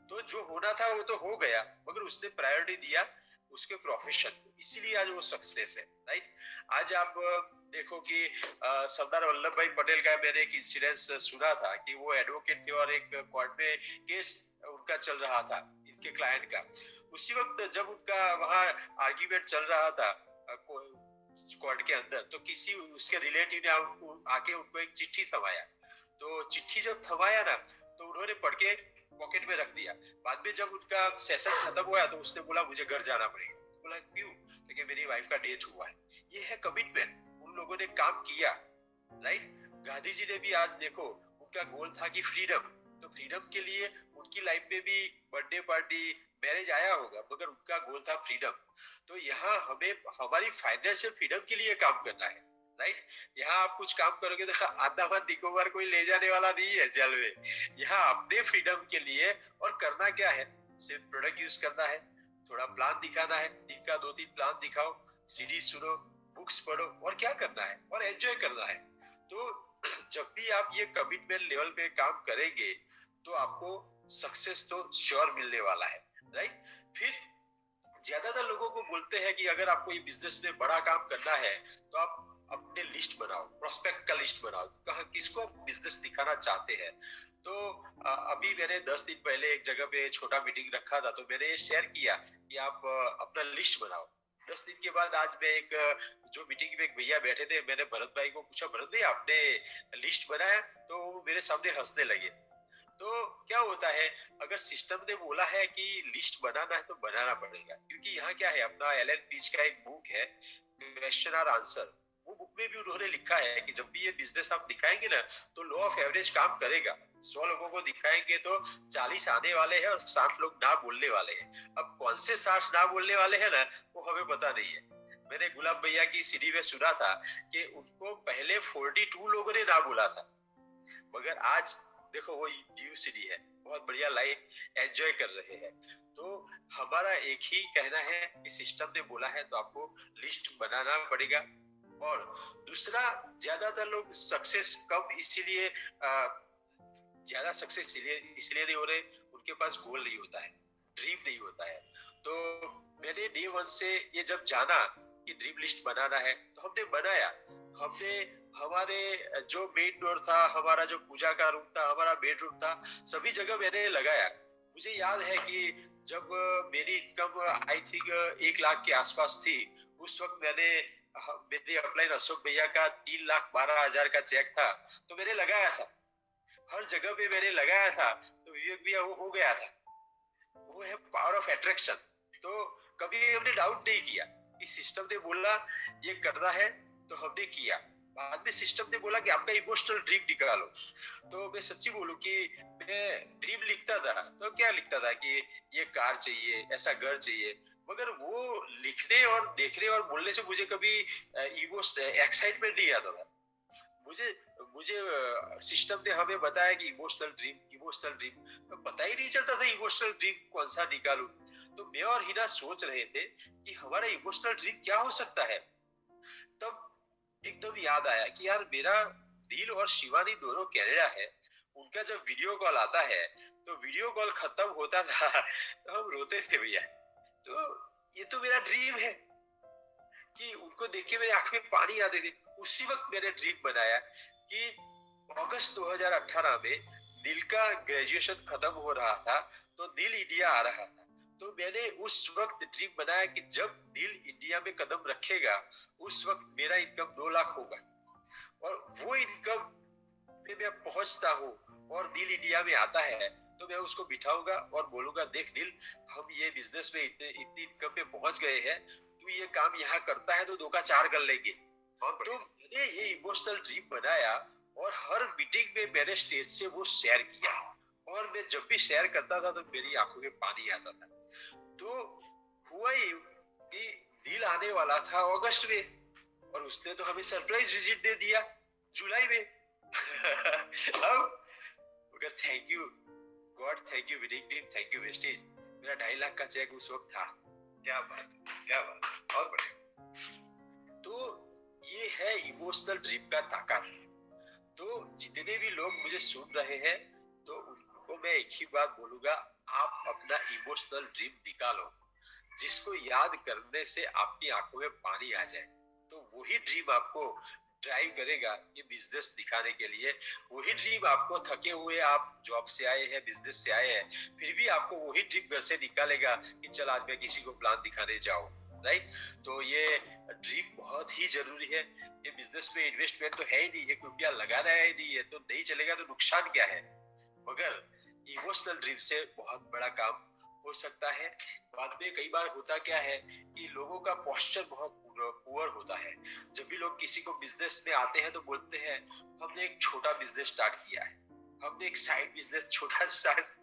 तो जो होना था वो तो हो गया, मगर उसने प्रायोरिटी दिया उसके प्रोफेशन को, इसीलिए आज वो सक्सेस है, राइट। आज आप देखो कि सरदार वल्लभ भाई पटेल का मैंने एक इंसिडेंस सुना था कि वो एडवोकेट थे और एक कोर्ट में केस उनका चल रहा था इनके क्लाइंट का। उसी वक्त जब उनका वहां आर्ग्यूमेंट चल रहा था कोर्ट के अंदर, तो किसी उसके रिलेटिव ने आके उनको एक चिट्ठी थमाया। तो चिट्ठी जब थमाया ना, तो उन्होंने पढ़ के पॉकेट में रख दिया। बाद में जब उनका सेशन खत्म हुआ तो उसने बोला मुझे घर जाना पड़ेगा। बोला क्यों, क्योंकि मेरी वाइफ का डेथ हुआ है। ये है कमिटमेंट, उन लोगों ने काम किया, राइट। गांधी जी ने भी आज देखो उनका गोल था कि फ्रीडम, तो फ्रीडम के लिए उनकी लाइफ में भी बर्थडे पार्टी मैरिज आया होगा, मगर उनका गोल था फ्रीडम। तो यहाँ हमें हमारी फाइनेंशियल फ्रीडम के लिए काम करना है, राइट। यहाँ आप कुछ काम करोगे तो अंडमान निकोबार कोई ले जाने वाला नहीं है जेल में। यहाँ अपने फ्रीडम के लिए और करना क्या है, सिर्फ प्रोडक्ट यूज करना है, थोड़ा प्लान दिखाना है, दिन का 2-3 प्लान दिखाओ, सीडी सुनो, बुक्स पढ़ो, और क्या करना है, और एंजॉय करना है। तो जब भी आप ये कमिटमेंट लेवल पे काम करेंगे तो आपको सक्सेस तो श्योर मिलने वाला है, राइट। फिर ज्यादातर लोगों को बोलते हैं कि अगर आपको ये बिजनेस में बड़ा काम करना है तो आप अपने लिस्ट बनाओ, प्रोस्पेक्ट का लिस्ट बनाओ, कहाँ किसको बिजनेस दिखाना चाहते हैं। तो अभी मैंने 10 दिन पहले एक जगह पे छोटा मीटिंग रखा था, तो मैंने ये शेयर किया कि आप अपना लिस्ट बनाओ। 10 दिन के बाद आज मैं एक जो मीटिंग में एक भैया बैठे थे, मैंने भरत भाई को पूछा, भरत भाई आपने लिस्ट बनाया? तो वो मेरे सामने हंसने लगे। तो क्या होता है, अगर सिस्टम ने बोला है कि लिस्ट बनाना है तो बनाना पड़ेगा, क्योंकि यहाँ क्या है, अपना एलन पीज का एक बुक है क्वेश्चन और आंसर, वो बुक में भी उन्होंने लिखा है कि जब भी ये बिजनेस आप दिखाएंगे ना तो लॉ ऑफ एवरेज काम करेगा। 100 लोगों को दिखाएंगे तो 40 आने वाले हैं और 60 लोग ना बोलने वाले हैं। अब कौन से 60 ना बोलने वाले हैं ना वो हमें पता नहीं है। मैंने गुलाब भैया की सीडी में सुना था कि उनको पहले 42 लोगों ने ना बोला था, मगर आज देखो वो न्यू सीडी है, बहुत बढ़िया लाइफ एंजॉय कर रहे हैं। तो हमारा एक ही कहना है कि सिस्टम ने बोला है तो आपको लिस्ट बनाना पड़ेगा। और दूसरा, ज्यादातर लोग सक्सेस कब इसीलिए ज्यादा सक्सेस इसलिए नहीं हो रहे, उनके पास गोल नहीं होता है, ड्रीम नहीं होता है। तो मैंने डे 1 से ये जब जाना कि ड्रीम लिस्ट बनाना है तो हमने बनाया। हमने हमारे जो मेन डोर था, हमारा जो पूजा का रूम था, हमारा बेडरूम था, सभी जगह मैंने लगाया। मुझे याद है कि जब मेरी इनकम आई थिंक 1 लाख के आसपास थी, उस वक्त मेरे अपलाइन अशोक भैया का 3,12,000 का चेक था, तो मैंने लगाया था, हर जगह पे मैंने लगाया था। तो विवेक भैया वो हो गया था। वो है पावर ऑफ अट्रैक्शन। तो कभी हमने डाउट नहीं किया कि सिस्टम ने बोला ये करना है तो हमने किया। बाद में सिस्टम ने बोला कि आपका इमोशनल ड्रीम निकालो। तो मैं सच्ची बोलूं कि मैं ड्रीम लिखता था तो क्या लिखता था कि ये कार चाहिए, ऐसा घर चाहिए, मगर वो लिखने और देखने और बोलने से मुझे कभी एक्साइटमेंट नहीं आता था। मुझे सिस्टम ने हमें बताया कि इमोशनल ड्रीम, तो पता ही नहीं चलता था इमोशनल ड्रीम कौन सा निकालूं। तो मैं और हिना सोच रहे थे कि हमारा इमोशनल ड्रीम क्या हो सकता है। तब एकदम याद आया कि यार मेरा दिल और शिवानी दोनों कनाडा है, उनका जब वीडियो कॉल आता है तो वीडियो कॉल खत्म होता था तो हम रोते थे भैया। तो ये तो मेरा ड्रीम है कि उनको देख के मेरी आंख में पानी आते थे। उसी वक्त मैंने ड्रीम बनाया कि अगस्त 2018 में दिल का ग्रेजुएशन खत्म हो रहा था तो दिल इंडिया आ रहा था। तो मैंने उस वक्त ड्रीम बनाया कि जब दिल इंडिया में कदम रखेगा उस वक्त मेरा इनकम 2 लाख होगा, और वो इनकम पे मैं पहुंचता हूँ और दिल इंडिया में आता है तो मैं उसको बिठाऊंगा और बोलूंगा देख दिल, हम ये बिजनेस में इतनी इनकम पे पहुंच गए हैं, तू ये काम यहाँ करता है तो 2 का 4 कर लेंगे। तो मैंने ये इमोशनल ड्रीम बनाया और हर मीटिंग में मैंने स्टेज से वो शेयर किया, और मैं जब भी शेयर करता था तो मेरी आंखों में पानी आता था। तो हुआ ही कि दिल आने वाला था अगस्त में और उसने तो हमें सरप्राइज विजिट दे दिया जुलाई में। अब मगर thank you God, thank you winning team, thank you wastage, मेरा 2.5 लाख का चेक उस वक्त था। क्या बात, और बढ़िया। तो ये है इमोशनल ड्रीम का ताकत। तो जितने भी लोग मुझे सुन रहे हैं तो उनको मैं एक ही बात बोलूंगा, आप अपना इमोशनल ड्रीम निकालो जिसको याद करने से आपकी आंखों में पानी आ जाए। तो वही ड्रीम आपको ड्राइव करेगा ये बिजनेस दिखाने के लिए। वही ड्रीम आपको, थके हुए आप जॉब से आए हैं, बिजनेस से आए हैं, फिर भी आपको वही ड्रीम घर से निकालेगा कि चल आज मैं किसी को प्लान दिखाने जाऊं, राइट। तो ये ड्रीम बहुत ही जरूरी है। ये बिजनेस में इन्वेस्टमेंट तो है ही नहीं, 1 रुपया लगाना है ही नहीं है, तो नहीं चलेगा तो नुकसान क्या है। मगर इमोशनल ड्रीम से बहुत बड़ा काम हो सकता है। बाद में कई बार होता क्या है कि लोगों का पोस्चर बहुत पुअर होता है। जब भी लोग किसी को बिजनेस में आते हैं तो बोलते हैं हमने एक छोटा बिजनेस स्टार्ट किया है, हमने एक साइड बिजनेस छोटा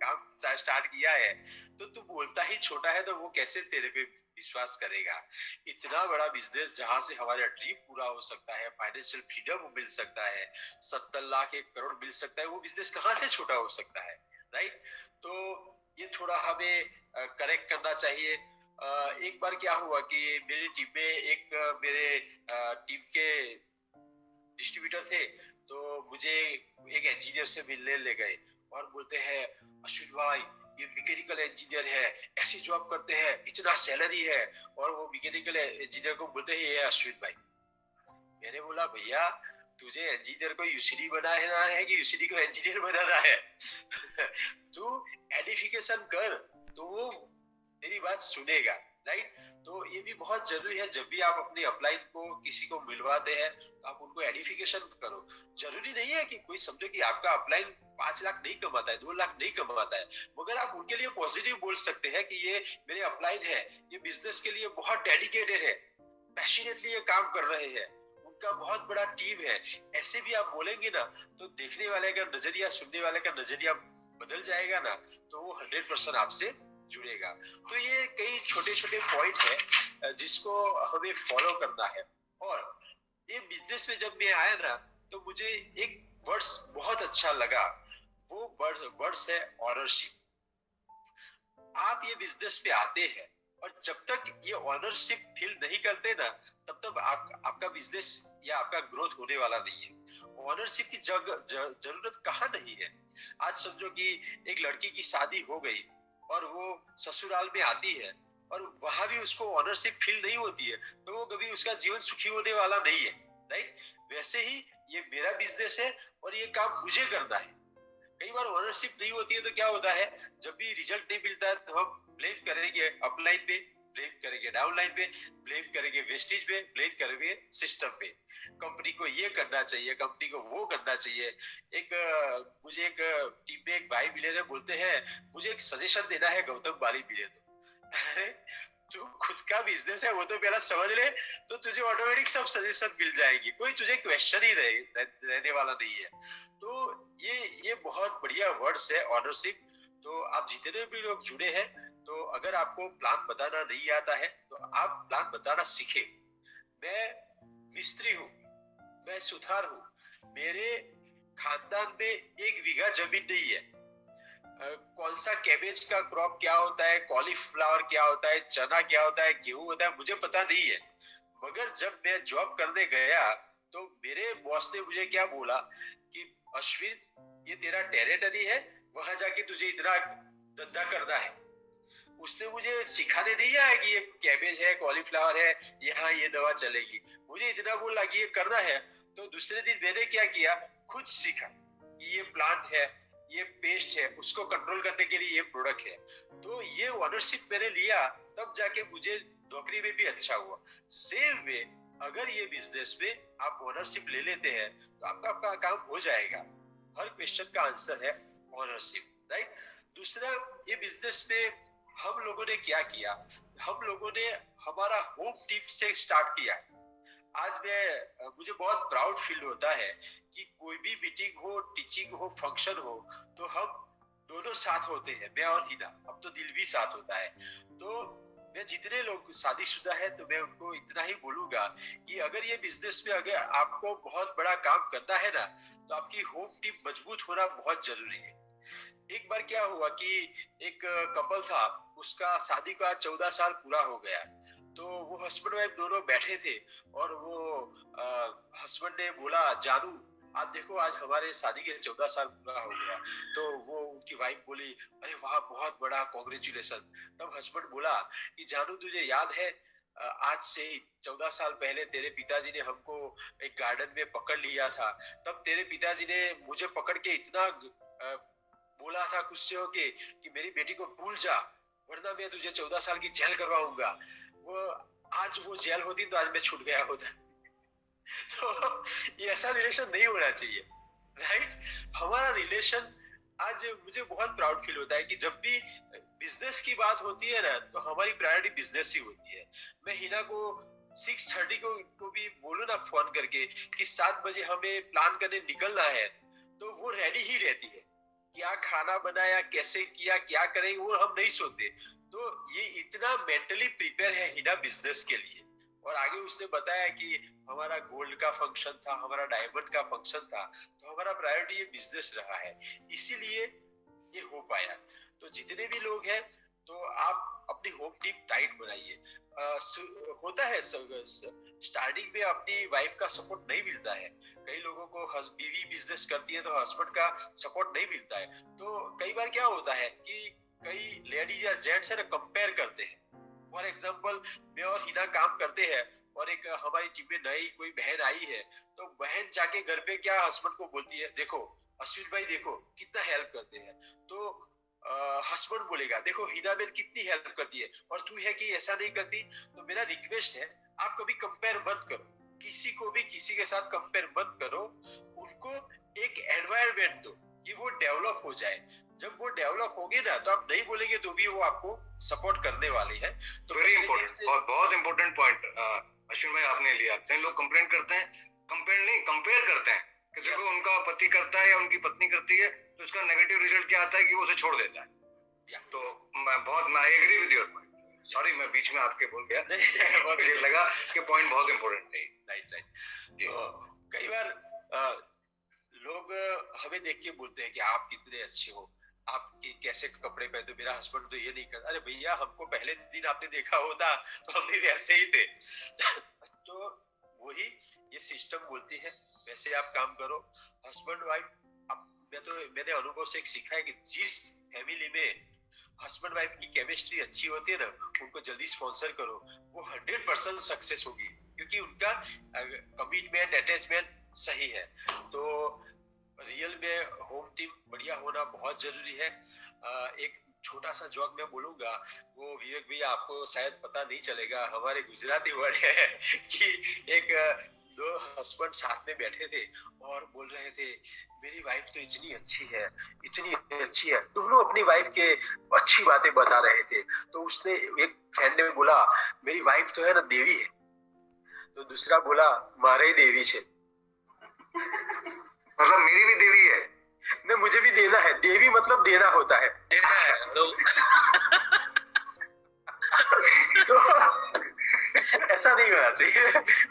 काम स्टार्ट किया है। तो तू बोलता ही छोटा है तो वो कैसे तेरे पे विश्वास करेगा। इतना बड़ा बिजनेस जहां से हमारा ड्रीम पूरा हो सकता है, फाइनेंशियल फ्रीडम मिल सकता है, 70 लाख 1 करोड़ मिल सकता है, वो बिजनेस कहां से छोटा हो सकता है, राइट। तो ये थोड़ा हमें करेक्ट करना चाहिए। एक बार क्या हुआ कि मेरी टीम में एक मेरे टीम के डिस्ट्रीब्यूटर थे, तो मुझे एक इंजीनियर से मिलने ले गए और बोलते हैं अश्विन भाई ये मैकेनिकल इंजीनियर है, ऐसी जॉब करते हैं, इतना सैलरी है। और वो मैकेनिकल इंजीनियर को बोलते हैं ये अश्विन भाई। मैंने बोला भैया तुझे इंजीनियर को यूसीडी बनाना है कि यूसीडी को इंजीनियर बनाना है? तू एडिफिकेशन कर तो वो मेरी बात सुनेगा, राइट। तो ये भी बहुत जरूरी है, जब भी आप अपने अपलाइन को किसी को मिलवाते हैं तो आप उनको एडिफिकेशन करो। जरूरी नहीं है कि कोई समझे कि आपका अपलाइन 5 लाख नहीं कमाता है, 2 लाख नहीं कमाता है, मगर आप उनके लिए पॉजिटिव बोल सकते हैं कि ये मेरे अपलाइन है, ये बिजनेस के लिए बहुत डेडिकेटेड है, पैशनेटली ये काम कर रहे हैं। उनका बहुत बड़ा टीम है, ऐसे भी आप बोलेंगे ना तो देखने वाले का नजरिया, सुनने वाले का नजरिया बदल जाएगा ना, तो वो 100% आपसे जुड़ेगा। तो ये कई छोटे छोटे पॉइंट है जिसको हमें फॉलो करना है। और ये बिजनेस में जब मैं आया ना तो मुझे एक वर्ड्स बहुत अच्छा लगा, वो वर्ड्स है ऑनरशिप। आप ये बिजनेस पे आते हैं और जब तक ये ऑनरशिप फील नहीं करते ना तब तक आपका बिजनेस या आपका ग्रोथ होने वाला नहीं है। ऑनरशिप की जरूरत कहाँ नहीं है। आज समझो कि एक लड़की की शादी हो गई और वो ससुराल में आती है और वहां भी उसको ऑनरशिप फील नहीं होती है तो वो कभी उसका जीवन सुखी होने वाला नहीं है, राइट। वैसे ही ये मेरा बिजनेस है और ये काम मुझे करना है। कई बार ओनरशिप नहीं होती है तो क्या होता है, जब भी रिजल्ट नहीं मिलता है तो हम ब्लेम करेंगे अपलाइन पे, ब्लेम करेंगे डाउनलाइन पे, ब्लेम करेंगे वेस्टेज पे, ब्लेम करेंगे सिस्टम पे। कंपनी को ये करना चाहिए, कंपनी को वो करना चाहिए। मुझे एक टीम में एक भाई मिले थे, बोलते हैं मुझे एक सजेशन देना है गौतम बाली मिले तो। अरे तू खुद का बिजनेस है वो तो पहला समझ ले, तो तुझे ऑटोमेटिक सब सजेशन मिल जाएगी, कोई तुझे क्वेश्चन ही रहने वाला नहीं है। तो ये बहुत बढ़िया वर्ड्स है ऑनरशिप। तो आप जितने भी लोग जुड़े हैं तो अगर आपको प्लान बताना नहीं आता है तो आप प्लान बताना सीखे। मैं मिस्त्री हूँ, मैं सुथार हूँ, मेरे खानदान में 1 बीघा जमीन नहीं है। कौन सा कैबेज का क्रॉप क्या होता है, कॉलीफ्लावर क्या होता है, चना क्या होता है, गेहूं होता है, मुझे पता नहीं है। मगर जब मैं जॉब करने गया तो मेरे बॉस ने मुझे क्या बोला कि अश्विन ये तेरा टेरिटरी है, वहां जाके तुझे इतना धंधा करना है। उसने मुझे सिखाने नहीं आया कि ये कैबेज है, कॉलीफ्लावर है, यहाँ ये दवा चलेगी। मुझे इतना बोला कि ये करना है। तो दूसरे दिन मैंने क्या किया, खुद सीखा कि ये प्लांट है, ये पेस्ट है, उसको कंट्रोल करने के लिए ये प्रोडक्ट है। तो ये ओनरशिप मैंने लिया, तब जाके मुझे नौकरी में भी अच्छा हुआ। सेम वे अगर ये बिजनेस में आप ओनरशिप ले लेते हैं तो आपका काम हो जाएगा। हर क्वेश्चन का आंसर है ओनरशिप, राइट। दूसरा, ये बिजनेस में हम लोगों ने क्या किया, हम लोगों ने हमारा होम टीम से स्टार्ट किया। आज मुझे बहुत प्राउड फील होता है कि कोई भी मीटिंग हो, टीचिंग हो, फंक्शन हो, तो हम दोनों साथ होते हैं, मैं और हिना। अब तो दिल भी साथ होता है। तो मैं जितने लोग शादीशुदा है तो मैं उनको इतना ही बोलूंगा कि अगर ये बिजनेस में अगर आपको बहुत बड़ा काम करना है ना तो आपकी होम टीम मजबूत होना बहुत जरूरी है। एक बार क्या हुआ कि एक कपल था, उसका शादी का 14 साल पूरा हो गया। तो वो हस्बैंड वाइफ दोनों बैठे थे और वो हस्बैंड ने बोला, जानू आप देखो आज हमारे शादी के 14 साल पूरा हो गया। तो वो उनकी वाइफ बोली, अरे वाह बहुत बड़ा कांग्रेचुलेशन। तब हस्बैंड बोला कि जानू तुझे याद है आज से 14 साल पहले तेरे पिताजी ने हमको एक गार्डन में पकड़ लिया था। तब तेरे पिताजी ने मुझे पकड़ के इतना बोला था गुस्से होके कि मेरी बेटी को भूल जा, वरना मैं तुझे 14 साल की जेल करवाऊंगा। आज वो जेल होती तो आज मैं छूट गया होता। तो ये ऐसा रिलेशन नहीं होना चाहिए, राइट। हमारा रिलेशन आज मुझे बहुत प्राउड फील होता है कि जब भी बिजनेस की बात होती है ना तो हमारी प्रायोरिटी बिजनेस ही होती है। मैं हिना को 6:30 को भी बोलूं ना फोन करके कि 7 बजे हमें प्लान करने निकलना है, तो वो रेडी ही रहती है। क्या खाना बनाया, कैसे किया, क्या करेंगे, वो हम नहीं सोते। तो ये इतना मेंटली प्रिपेयर है हिना बिजनेस के लिए। और आगे उसने बताया कि हमारा गोल्ड का फंक्शन था, हमारा डायमंड का फंक्शन था, तो हमारा प्रायोरिटी ये बिजनेस रहा है, इसीलिए ये हो पाया। तो जितने भी लोग हैं तो आप अपनी होम टीम टाइट बनाइए। होता है स्टार्टिंग में अपनी वाइफ का सपोर्ट नहीं मिलता है। कई लोगों को बीवी बिजनेस करती है तो हस्बैंड का सपोर्ट नहीं मिलता है। तो कई बार क्या होता है कि कई लेडीज या जेंट्स है ना कंपेयर करते हैं। फॉर एग्जांपल मैं और हिना काम करते हैं और एक हमारी टीम में नई कोई बहन आई है, तो बहन जाके घर पे क्या हस्बैंड को बोलती है, देखो अश्विन भाई देखो कितना हेल्प करते हैं। तो हस्बैंड बोलेगा देखो हिना बहन कितनी हेल्प करती है और तू है कि ऐसा नहीं करती। तो मेरा रिक्वेस्ट है आप कभी कंपेयर मत करो, किसी को भी किसी के साथ कंपेयर मत करो। उनको एक एनवायरनमेंट दो कि वो डेवलप हो जाए। जब वो डेवलप होगी ना तो आप नहीं बोलेंगे तो भी वो आपको सपोर्ट करने वाले हैं। तो वेरी इंपॉर्टेंट, बहुत इंपॉर्टेंट पॉइंट अश्विन भाई आपने लिया। कई लोग कंप्लेंट करते हैं कंपेयर करते हैं कि देखो उनका पति करता है या उनकी पत्नी करती है, तो उसका नेगेटिव रिजल्ट क्या आता है कि वो उसे छोड़ देता है। तो मैं agree with your point. Sorry मैं बीच में आपके बोल गया और मुझे लगा कि पॉइंट बहुत इंपॉर्टेंट है। राइट। तो कई बार लोग हमें देख के बोलते हैं कि आप कितने अच्छे हो, आप कैसे कपड़े पहनते हो, मेरा हस्बैंड तो ये नहीं करता। अरे भैया, हमको पहले दिन आपने देखा होता तो हम भी वैसे ही थे। तो वही ये सिस्टम बोलती है, वैसे आप काम करो। हस्बैंड वाइफ, मैंने अनुभव से एक सीखा है कि जिस फैमिली में हस्बैंड वाइफ की केमिस्ट्री अच्छी होती है ना, उनको जल्दी स्पॉन्सर करो, वो 100% सक्सेस होगी, क्योंकि उनका कमिटमेंट, अटैचमेंट सही है। तो रियल में होम टीम बढ़िया होना बहुत जरूरी है। एक छोटा सा जॉक मैं बोलूंगा, वो विवेक भैया आपको शायद पता नहीं चलेगा, हमारे गुजराती वर्ड है कि एक दो हस्बैंड साथ में बैठे थे और बोल रहे थे मेरी वाइफ तो इतनी अच्छी है, इतनी अच्छी है। दोनों अपनी वाइफ के अच्छी बातें बता रहे थे। तो उसने, एक फ्रेंड ने बोला मेरी वाइफ तो है ना देवी है, तो दूसरा बोला मारे देवी छे। मतलब मेरी भी देवी है नहीं, मुझे भी देना है। देवी मतलब देना होता है, देना है तो ऐसा नहीं होना चाहिए।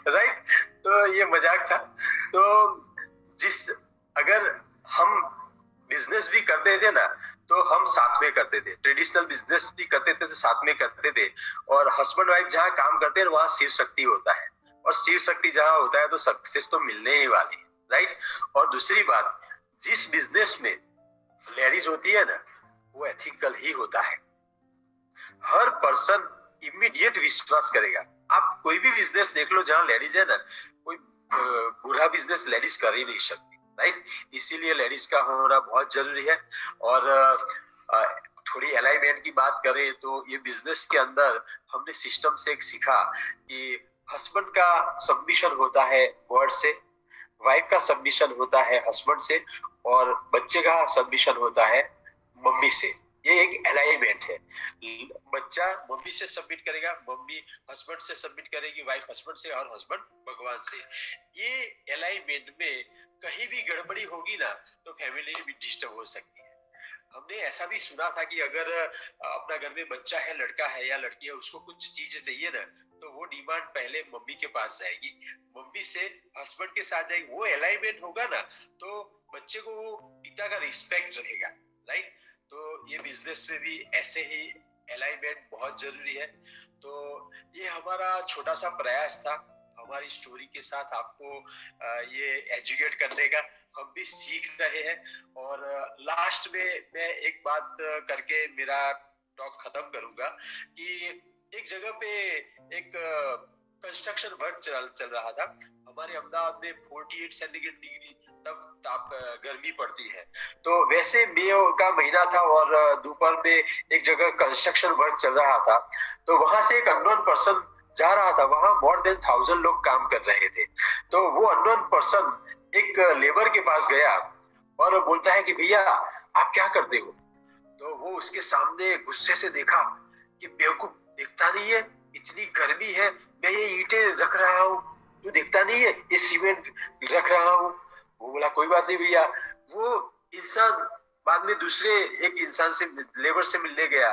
राइट। तो ये मजाक था। तो अगर हम बिजनेस भी करते थे ना, तो हम साथ में करते थे। ट्रेडिशनल बिजनेस भी करते थे तो साथ में करते थे। और हस्बैंड वाइफ जहाँ काम करते हैं वहां शिव शक्ति होता है, और शिव शक्ति जहाँ होता है तो सक्सेस तो मिलने ही वाली है। राइट। और दूसरी बात, जिस बिजनेस में लेडीज होती है ना, वो एथिकल ही होता है। हर पर्सन इमीडिएट विश्वास करेगा। आप कोई भी बिजनेस देख लो जहाँ लेडीज है ना, कोई बुरा बिजनेस लेडीज कर ही नहीं सकती। राइट। इसीलिए लेडीज का होना बहुत जरूरी है। और थोड़ी अलाइनमेंट की बात करें तो ये बिजनेस के अंदर हमने सिस्टम से एक सीखा कि हस्बैंड का सबमिशन होता है वर्ड से, वाइफ का सबमिशन होता है हस्बैंड से, और बच्चे का सबमिशन होता है मम्मी से। ये एक अलाइनमेंट है। बच्चा मम्मी से सबमिट करेगा, मम्मी हस्बैंड से सबमिट करेगी, वाइफ हस्बैंड से, और हस्बैंड भगवान से। ये अलाइनमेंट में कहीं भी गड़बड़ी होगी ना तो फैमिली भी डिस्टर्ब हो सकती है। हमने ऐसा भी सुना था कि अगर अपना घर में बच्चा है, लड़का है या लड़की है, उसको कुछ चीज चाहिए ना, तो वो डिमांड पहले मम्मी के पास जाएगी, मम्मी से हस्बैंड के साथ जाएगी। वो अलाइनमेंट होगा ना तो बच्चे को वो पिता का रिस्पेक्ट रहेगा। राइट। तो ये बिजनेस में भी ऐसे ही अलाइनमेंट बहुत जरूरी है। तो ये हमारा छोटा सा प्रयास था हमारी स्टोरी के साथ आपको ये एजुकेट करने का। हम भी सीख रहे हैं। और लास्ट में मैं एक बात करके मेरा टॉक खत्म करूंगा कि एक जगह पे एक कंस्ट्रक्शन वर्क चल रहा था। हमारे अहमदाबाद में 48 सेंटीग्रेड डिग्री तब गर्मी पड़ती है। तो वैसे मई का महीना था और दोपहर में एक जगह कंस्ट्रक्शन वर्क चल रहा था। तो वहां से एक अननोन पर्सन जा रहा था। वहां मोर देन 1000 लोग काम कर रहे थे। तो वो अननोन पर्सन एक लेबर के पास गया और बोलता है कि भैया आप क्या करते हो? तो वो उसके सामने गुस्से से देखा कि बेवकूफ, देखता नहीं है इतनी गर्मी है, मैं ये ईंटें रख रहा हूँ, तू देखता नहीं है ये सीमेंट रख रहा हूँ। वो बोला कोई बात नहीं भैया। वो इंसान बाद में दूसरे एक इंसान से, लेबर से मिलने गया।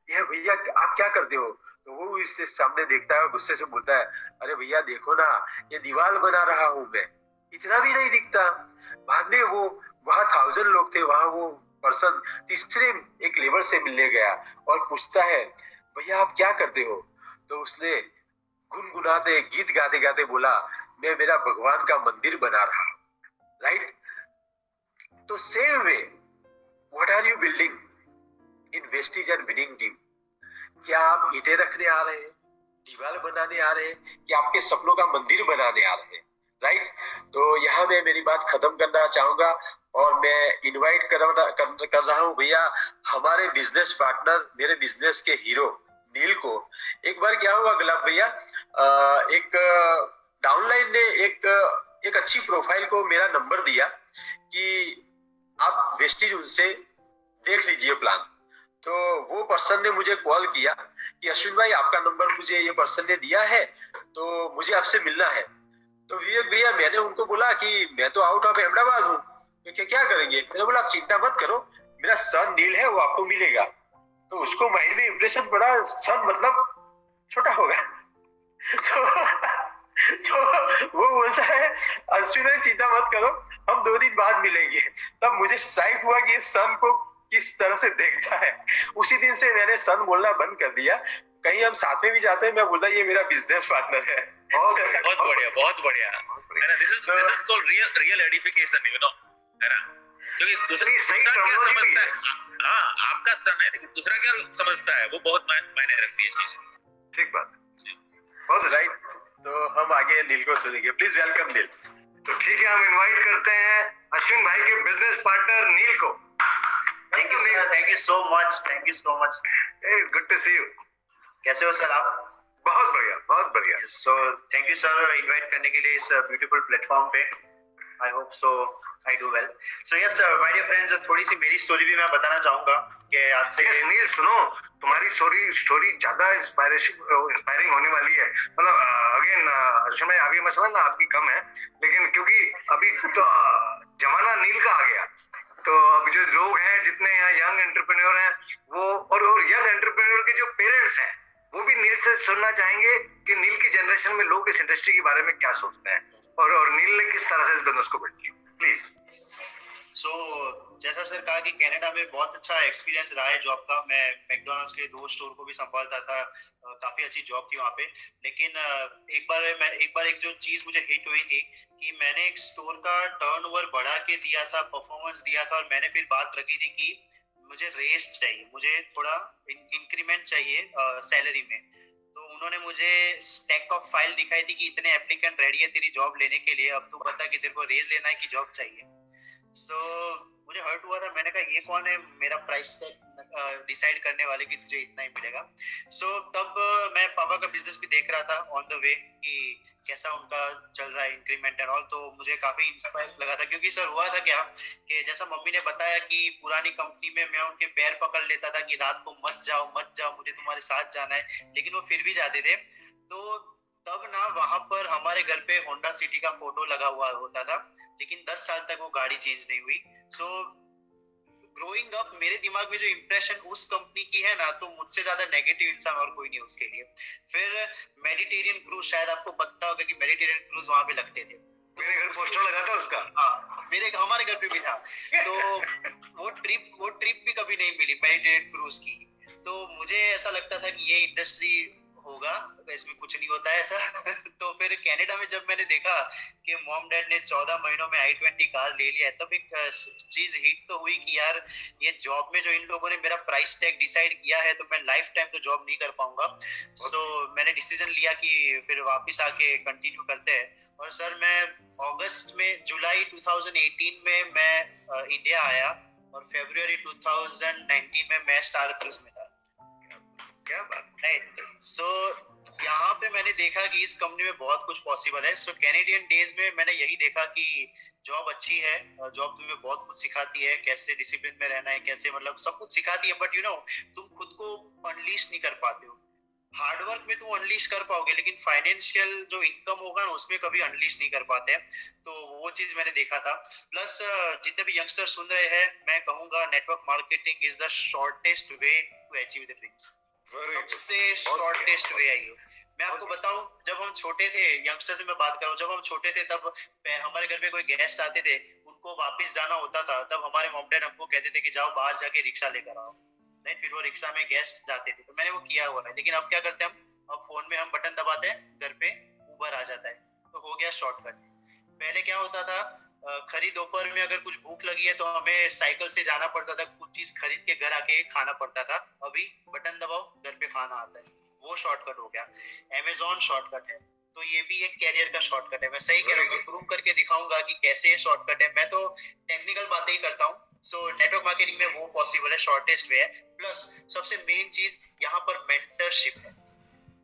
ये भैया आप क्या करते हो? तो वो इसके सामने देखता है, गुस्से से बोलता है अरे भैया देखो ना, ये दीवार बना रहा हूँ मैं, इतना भी नहीं दिखता। बाद में वो वहां 1000 लोग थे, वहां वो पर्सन तीसरे एक लेबर से मिलने गया और पूछता है भैया आप क्या करते हो? तो उसने गुनगुनाते, गीत गाते गाते बोला मैं मेरा भगवान का मंदिर बना रहा हूं। राइट। तो same way, what are you building in Vestige and winning team? क्या आप ईंटें रखने आ रहे हैं, दीवार बनाने आ रहे हैं, कि आपके सपनों का मंदिर बनाने आ रहे हैं? राइट। तो यहाँ मैं मेरी बात खत्म करना चाहूंगा और मैं इनवाइट कर रहा हूँ भैया हमारे बिजनेस पार्टनर, मेरे बिजनेस के हीरो नील को। एक बार क्या हुआ गुलाब भैया, एक डाउनलाइन ने एक अच्छी प्रोफाइल को मेरा नंबर दिया कि आप वेस्टेज उनसे देख लीजिए प्लान। तो वो पर्सन ने मुझे कॉल किया कि अश्विन भाई आपका नंबर मुझे ये पर्सन ने दिया है, तो मुझे आपसे मिलना है। तो विवेक भैया मैंने उनको बोला कि मैं तो आउट ऑफ अहमदाबाद हूँ, तो क्या करेंगे? मैंने बोला आप चिंता मत करो, मेरा सन नील है वो आपको मिलेगा। तो उसको माइंड में इंप्रेशन पड़ा, सन मतलब छोटा होगा। तो वो बोलता है अश्विन चिंता मत करो, हम 2 दिन बाद मिलेंगे। तब मुझे स्ट्राइक हुआ कि ये सन को किस तरह से देखता है। उसी दिन से मैंने सन बोलना बंद कर दिया। कहीं हम साथ में भी जाते हैं, मैं बोलता ये मेरा बिजनेस पार्टनर है। बहुत बढ़िया, बहुत बढ़िया है ना। This is called real edification, you know, है ना। क्योंकि दूसरी सही क्या समझता है, हाँ आपका सन है, लेकिन दूसरा क्या समझता है वो बहुत मायने रखती है चीज। ठीक बात, बहुत राइट। तो हम आगे नील को सुनेंगे, प्लीज वेलकम नील। तो ठीक है, हम इनवाइट करते हैं अश्विन भाई के बिजनेस पार्टनर नील को। Thank you sir, thank you so much, thank you so much. Good to see you. कैसे हो सर आप? बहुत बढ़िया, बहुत बढ़िया। So thank you sir invite करने के लिए इस ब्यूटीफुल प्लेटफॉर्म पे। I hope so I do well. So yes my dear friends, थोड़ी सी मेरी स्टोरी भी मैं बताना चाहूंगा कि आज से। यस नील, सुनो, तुम्हारी स्टोरी ज्यादा इंस्पायरिंग होने वाली है। मतलब अगेन अश्विन भाई, अभी मैं समझ ना आपकी कम है, लेकिन क्योंकि अभी तो जमाना नील का आ गया, तो अब जो लोग हैं, जितने यहाँ यंग एंटरप्रेन्योर हैं, वो और यंग एंटरप्रेन्योर के जो पेरेंट्स हैं, वो भी नील से सुनना चाहेंगे कि नील की जनरेशन में लोग इस इंडस्ट्री के बारे में क्या सोचते हैं, और नील ने किस तरह से इस बिजनेस को बिल्ड किया। प्लीज। सो जैसा सर कहा कि कनाडा में बहुत अच्छा एक्सपीरियंस रहा है जॉब का। मैं मैकडॉनल्ड्स के 2 स्टोर को भी संभालता था, काफी अच्छी जॉब थी वहाँ पे। लेकिन एक बार एक जो चीज मुझे हिट हुई थी कि मैंने एक स्टोर का टर्नओवर बढ़ा के दिया था, परफॉर्मेंस दिया था, और मैंने फिर बात रखी थी कि मुझे रेस चाहिए, मुझे थोड़ा इंक्रीमेंट चाहिए सैलरी में। तो उन्होंने मुझे स्टैक ऑफ फाइल दिखाई थी कि इतने एप्लीकेंट रेडी है तेरी जॉब लेने के लिए, अब तू बता कि तेरे को रेस लेना है कि जॉब चाहिए। सो मुझे हर्ट हुआ था, मैंने कहा ये कौन है मेरा प्राइस टैग डिसाइड करने वाले कि तुझे इतना ही मिलेगा। सो तब मैं पापा का बिजनेस भी देख रहा था ऑन द वे कि कैसा उनका चल रहा है इंक्रीमेंट एंड ऑल, तो मुझे काफी इंस्पायर लगा था। क्योंकि सर हुआ था क्या कि जैसा मम्मी ने बताया कि पुरानी कंपनी में मैं उनके पैर पकड़ लेता था कि रात को मत जाओ मुझे तुम्हारे साथ जाना है, लेकिन वो फिर भी जाते थे। तो तब ना वहां पर हमारे घर पे होंडा सिटी का फोटो लगा हुआ होता था, लेकिन 10 साल तक वो गाड़ी चेंज नहीं हुई। सो ग्रोइंग अप मेरे दिमाग में जो इंप्रेशन उस कंपनी की है ना, तो मुझसे ज्यादा नेगेटिव इंसान और कोई नहीं उसके लिए। फिर मेडिटेरियन क्रूज, शायद आपको पता होगा कि मेडिटेरियन क्रूज वहां पे लगते थे, मेरे घर पोस्टर लगा था उसका। हाँ, हमारे घर पे भी था। तो वो ट्रिप भी कभी नहीं मिली मेडिटेरियन क्रूज की। तो मुझे ऐसा लगता था कि ये इंडस्ट्री होगा, इसमें कुछ नहीं होता है ऐसा। तो फिर कनाडा में जब मैंने देखा कि मॉम डैड ने 14 महीनों में i20 कार ले लिया है, तब एक चीज हिट तो हुई कि यार ये जॉब में जो इन लोगों ने मेरा प्राइस टैग डिसाइड किया है, तो मैं लाइफ टाइम तो जॉब नहीं कर पाऊंगा। तो मैंने डिसीजन लिया कि फिर वापस आके कंटिन्यू करते हैं। और सर मैं जुलाई 2018 में मैं इंडिया आया, और फरवरी 2019 में मैं स्टार क्रूज में था। क्या बात है। सो यहाँ पे मैंने देखा कि इस कंपनी में बहुत कुछ पॉसिबल है। सो कैनेडियन डेज में मैंने यही देखा कि जॉब अच्छी है, जॉब तुम्हें बहुत कुछ सिखाती है, कैसे डिसिप्लिन में रहना है, कैसे मतलब सब कुछ सिखाती है, बट यू नो तुम खुद को अनलीश नहीं कर पाते हो। हार्डवर्क में तुम अनलीश कर पाओगे, लेकिन फाइनेंशियल जो इनकम होगा ना उसमें कभी अनलीश नहीं कर पाते। तो वो चीज मैंने देखा था। प्लस जितने भी यंगस्टर सुन रहे हैं, मैं कहूंगा network marketing is the shortest way to achieve the dreams. सबसे शॉर्टेस्ट वे है ये। मैं आपको बताऊं, जब हम छोटे थे, यंगस्टर से मैं बात कर रहा हूँ, जब हम छोटे थे तब हमारे घर पे कोई गेस्ट आते थे, उनको वापस जाना होता था, तब हमारे मॉम डैड हमको कहते थे कि जाओ बाहर जाके रिक्शा लेकर आओ। नहीं, फिर वो रिक्शा में गेस्ट जाते थे, तो मैंने वो किया हुआ है। लेकिन अब क्या करते हैं हम, अब फोन में हम बटन दबाते हैं, घर पे उबर आ जाता है, तो हो गया शॉर्टकट। पहले क्या होता था, खरीद दोपहर में अगर कुछ भूख लगी है तो हमें साइकिल से जाना पड़ता था, कुछ चीज खरीद के घर आके खाना पड़ता था। अभी बटन दबाओ, घर पे खाना आता है, वो शॉर्टकट हो गया। Amazon शॉर्टकट है, तो ये भी एक कैरियर का शॉर्टकट है। मैं सही कह रहा हूँ, प्रूव करके दिखाऊंगा कि कैसे ये शॉर्टकट है। मैं तो टेक्निकल बातें ही करता हूँ। सो नेटवर्क मार्केटिंग में वो पॉसिबल है, शॉर्टेस्ट वे है। प्लस सबसे मेन चीज यहाँ पर मेंटरशिप है।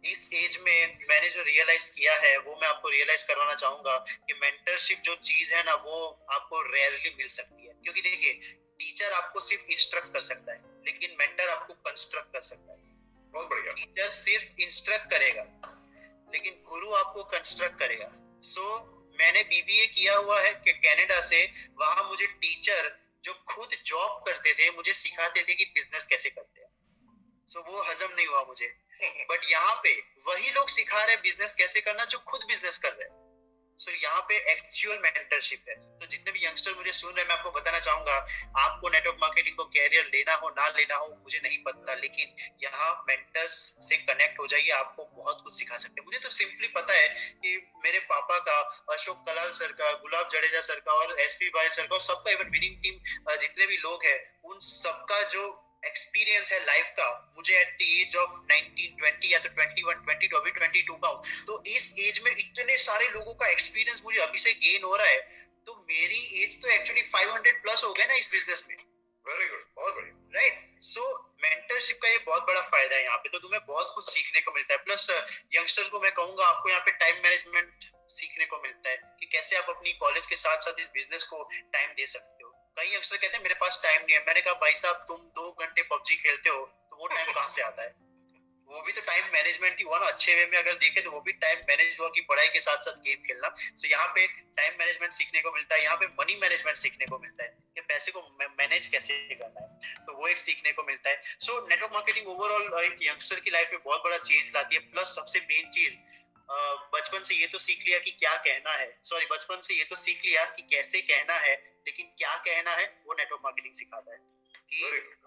इस एज में मैंने जो रियलाइज किया है, वो मैं आपको रियलाइज करवाना चाहूंगा कि मेंटरशिप जो चीज है ना, वो आपको रेयरली मिल सकती है। क्योंकि देखिए, टीचर आपको सिर्फ इंस्ट्रक्ट कर सकता है, लेकिन मेंटर आपको कंस्ट्रक्ट कर सकता है। बहुत बढ़िया। टीचर सिर्फ इंस्ट्रक्ट करेगा, लेकिन गुरु आपको कंस्ट्रक्ट करेगा। सो मैंने बीबीए किया हुआ है कि कनाडा से, वहां मुझे टीचर जो खुद जॉब करते थे मुझे सिखाते थे कि बिजनेस कैसे करते हैं। सो वो हजम नहीं हुआ मुझे। बट यहाँ पे वही लोग सिखा रहे बिजनेस कैसे करना जो खुद बिजनेस कर रहे हैं। सो यहाँ पे एक्चुअल मेंटरशिप है। तो जितने भी यंगस्टर मुझे सुन रहे हैं, मैं आपको बताना चाहूंगा, आपको नेटवर्क मार्केटिंग को कैरियर लेना हो ना लेना हो मुझे नहीं पता, लेकिन यहाँ मेंटर्स से कनेक्ट हो जाइए, आपको बहुत कुछ सिखा सकते हैं। मुझे तो सिंपली पता है कि मेरे पापा का, अशोक कलाल सर का, गुलाब जडेजा सर का और एसपी बारिश सर का और सबका, इवन विनिंग टीम जितने भी लोग हैं उन सबका जो एक्सपीरियंस है लाइफ का, मुझे एट द एज ऑफ 19 20 या तो 21 22 अभी 22 का हूं, तो इस एज में इतने सारे लोगों का एक्सपीरियंस मुझे अभी से गेन हो रहा है। तो मेरी एज तो एक्चुअली 500 प्लस हो गया ना इस बिजनेस में। वेरी गुड, बहुत बढ़िया। राइट। सो मेंटरशिप का ये बहुत बड़ा फायदा है यहाँ पे। तो तुम्हें बहुत कुछ सीखने को मिलता है। प्लस यंगस्टर्स को मैं कहूंगा, आपको यहाँ पे टाइम मैनेजमेंट सीखने को मिलता है कि कैसे आप अपनी कॉलेज के साथ साथ इस बिजनेस को टाइम दे सकते हो। कई यंगस्टर कहते हैं मेरे पास टाइम नहीं है। मैंने कहा भाई साहब, तुम 2 घंटे पबजी खेलते हो तो वो टाइम कहाँ से आता है? वो भी तो टाइम मैनेजमेंट ही हुआ ना। अच्छे वे में अगर देखे तो वो भी टाइम मैनेज हुआ कि पढ़ाई के साथ साथ गेम खेलना। सो यहाँ पे टाइम मैनेजमेंट सीखने को मिलता है। यहाँ पे मनी मैनेजमेंट सीखने को मिलता है कि पैसे को मैनेज कैसे करना है, तो वो एक सीखने को मिलता है। सो नेटवर्क मार्केटिंग ओवरऑल एक यंगस्टर की लाइफ में बहुत बड़ा चेंज लाती है। प्लस सबसे मेन चीज, बचपन से ये तो सीख लिया कि क्या कहना है, सॉरी बचपन से ये तो सीख लिया कि कैसे कहना है, लेकिन क्या कहना है वो नेटवर्क मार्केटिंग सिखाता है कि